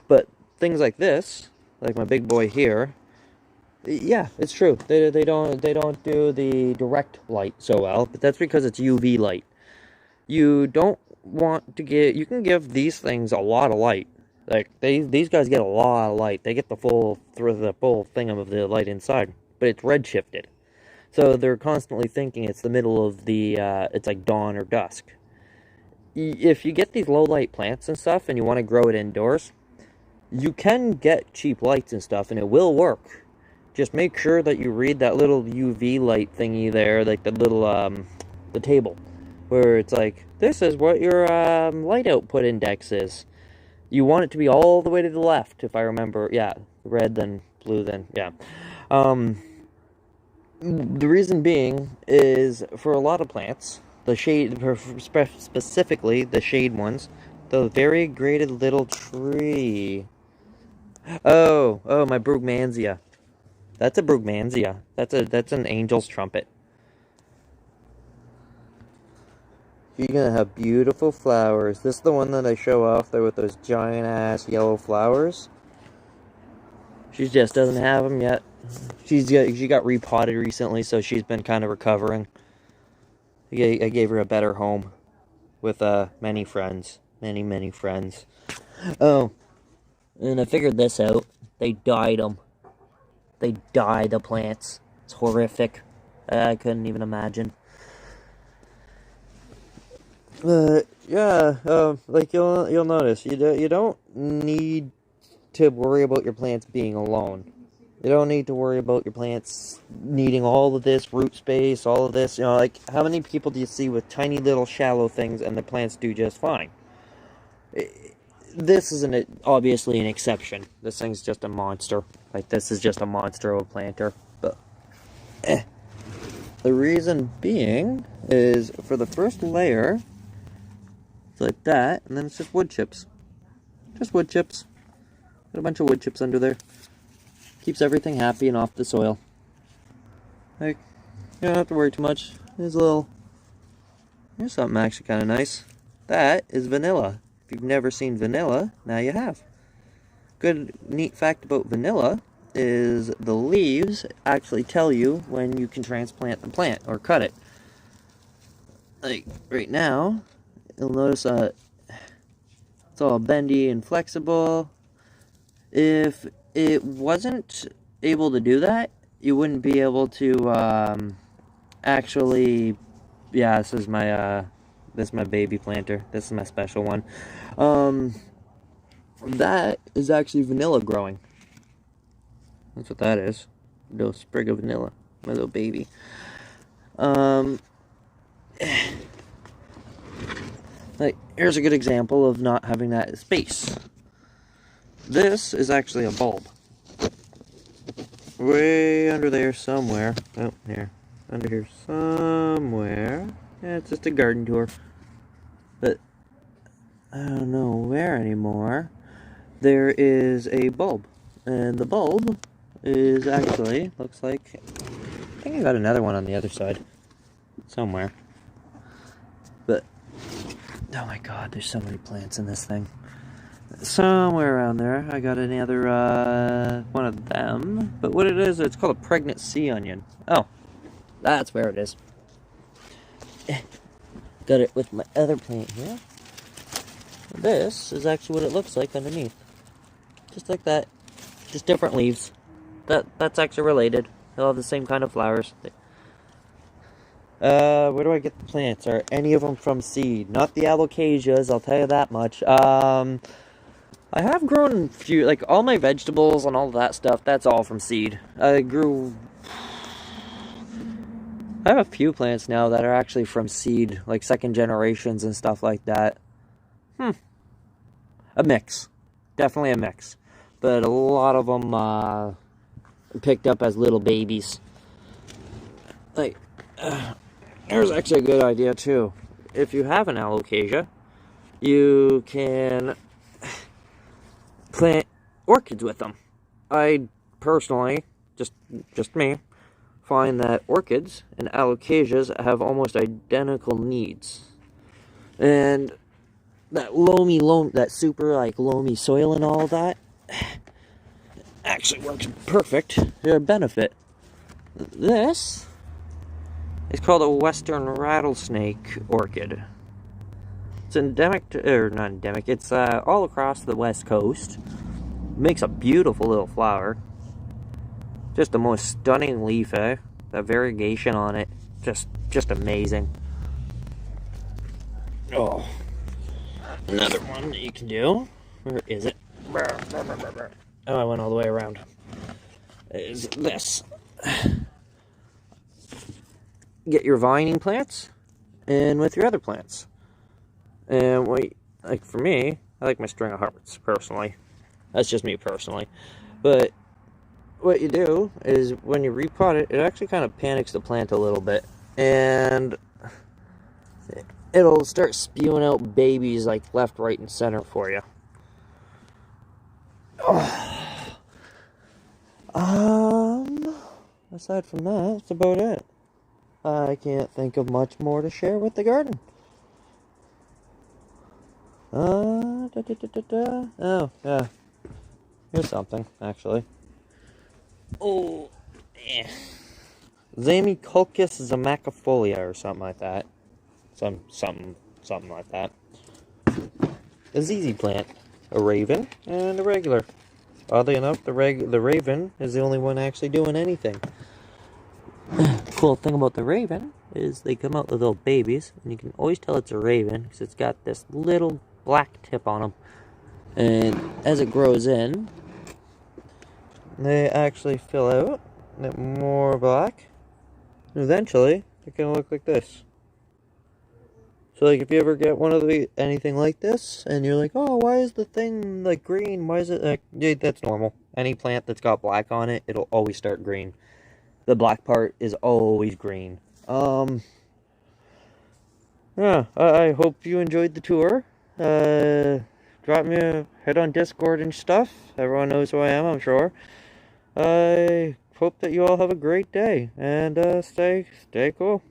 But things like this, like my big boy here, yeah, it's true. They don't do the direct light so well, but that's because it's UV light. You don't want to you can give these things a lot of light. Like, these guys get a lot of light. They get the full thing of the light inside, but it's redshifted. So they're constantly thinking it's the middle of it's like dawn or dusk. If you get these low light plants and stuff and you want to grow it indoors, you can get cheap lights and stuff and it will work. Just make sure that you read that little UV light thingy there, like the little, the table, where it's like, this is what your light output index is. You want it to be all the way to the left, if I remember. Yeah, red, then blue, then, yeah. The reason being is, for a lot of plants, specifically the shade ones, the variegated little tree. Oh, my Brugmansia. That's a Brugmansia. That's an angel's trumpet. You're gonna have beautiful flowers. This is the one that I show off there with those giant ass yellow flowers. She just doesn't have them yet. She got repotted recently, so she's been kind of recovering. I gave her a better home with many friends, many friends. Oh, and I figured this out. They dyed them. They dye the plants. It's horrific. I couldn't even imagine. Yeah, like you'll notice, you don't need to worry about your plants being alone. You don't need to worry about your plants needing all of this root space, all of this. You know, like, how many people do you see with tiny little shallow things and the plants do just fine? This isn't obviously an exception. This thing's just a monster. Like, this is just a monster of a planter. But, the reason being is, for the first layer, it's like that, and then it's just wood chips. Just wood chips. Got a bunch of wood chips under there. Keeps everything happy and off the soil. Like, you don't have to worry too much. Here's something actually kind of nice. That is vanilla. If you've never seen vanilla, now you have. Good, neat fact about vanilla is the leaves actually tell you when you can transplant the plant or cut it. Like, right now, you'll notice it's all bendy and flexible. If it wasn't able to do that, you wouldn't be able to actually. Yeah, this is my baby planter. This is my special one. That is actually vanilla growing. That's what that is. A little sprig of vanilla. My little baby. Like, here's a good example of not having that space. This is actually a bulb. Way under there somewhere. Oh, here. Under here somewhere. Yeah, it's just a garden tour. But I don't know where anymore. There is a bulb. And the bulb is actually, looks like, I think I got another one on the other side. Somewhere. But, oh my god, there's so many plants in this thing. Somewhere around there, I got another, one of them. But what it is, it's called a pregnant sea onion. Oh, that's where it is. Got it with my other plant here. This is actually what it looks like underneath. Just like that. Just different leaves. That's actually related. They'll have the same kind of flowers. Where do I get the plants? Are any of them from seed? Not the alocasias, I'll tell you that much. I have grown a few, like, all my vegetables and all that stuff, that's all from seed. I have a few plants now that are actually from seed, like second generations and stuff like that. A mix. Definitely a mix. But a lot of them, picked up as little babies. Like, there's actually a good idea, too. If you have an alocasia, you can plant orchids with them. I personally, just me, find that orchids and alocasias have almost identical needs. And that that super, like, loamy soil and all that actually works perfect to their benefit. This is called a western rattlesnake orchid. It's endemic or not endemic, it's all across the west coast. Makes a beautiful little flower. Just the most stunning leaf, eh? The variegation on it, just amazing. Oh. Another one that you can do. Where is it? Oh, I went all the way around. Is this. Get your vining plants, and with your other plants. And wait, like for me, I like my string of hearts, personally. That's just me personally. But what you do is when you repot it, it actually kind of panics the plant a little bit. And it'll start spewing out babies like left, right, and center for you. Aside from that, that's about it. I can't think of much more to share with the garden. Oh, yeah. Here's something, actually. Oh, yeah. Zamioculcas zamacifolia or something like that. Something like that. A ZZ plant, a raven, and a regular. Oddly enough, the raven is the only one actually doing anything. Cool thing about the raven is they come out with little babies, and you can always tell it's a raven because it's got this little black tip on them. And as it grows in, they actually fill out, get more black, and eventually they're gonna look like this. So, like, if you ever get one of anything like this, and you're like, oh, why is the thing, like, green? Why is it, like, yeah, that's normal. Any plant that's got black on it, it'll always start green. The black part is always green. Yeah, I hope you enjoyed the tour. Drop me a head on Discord and stuff. Everyone knows who I am, I'm sure. I hope that you all have a great day, and stay cool.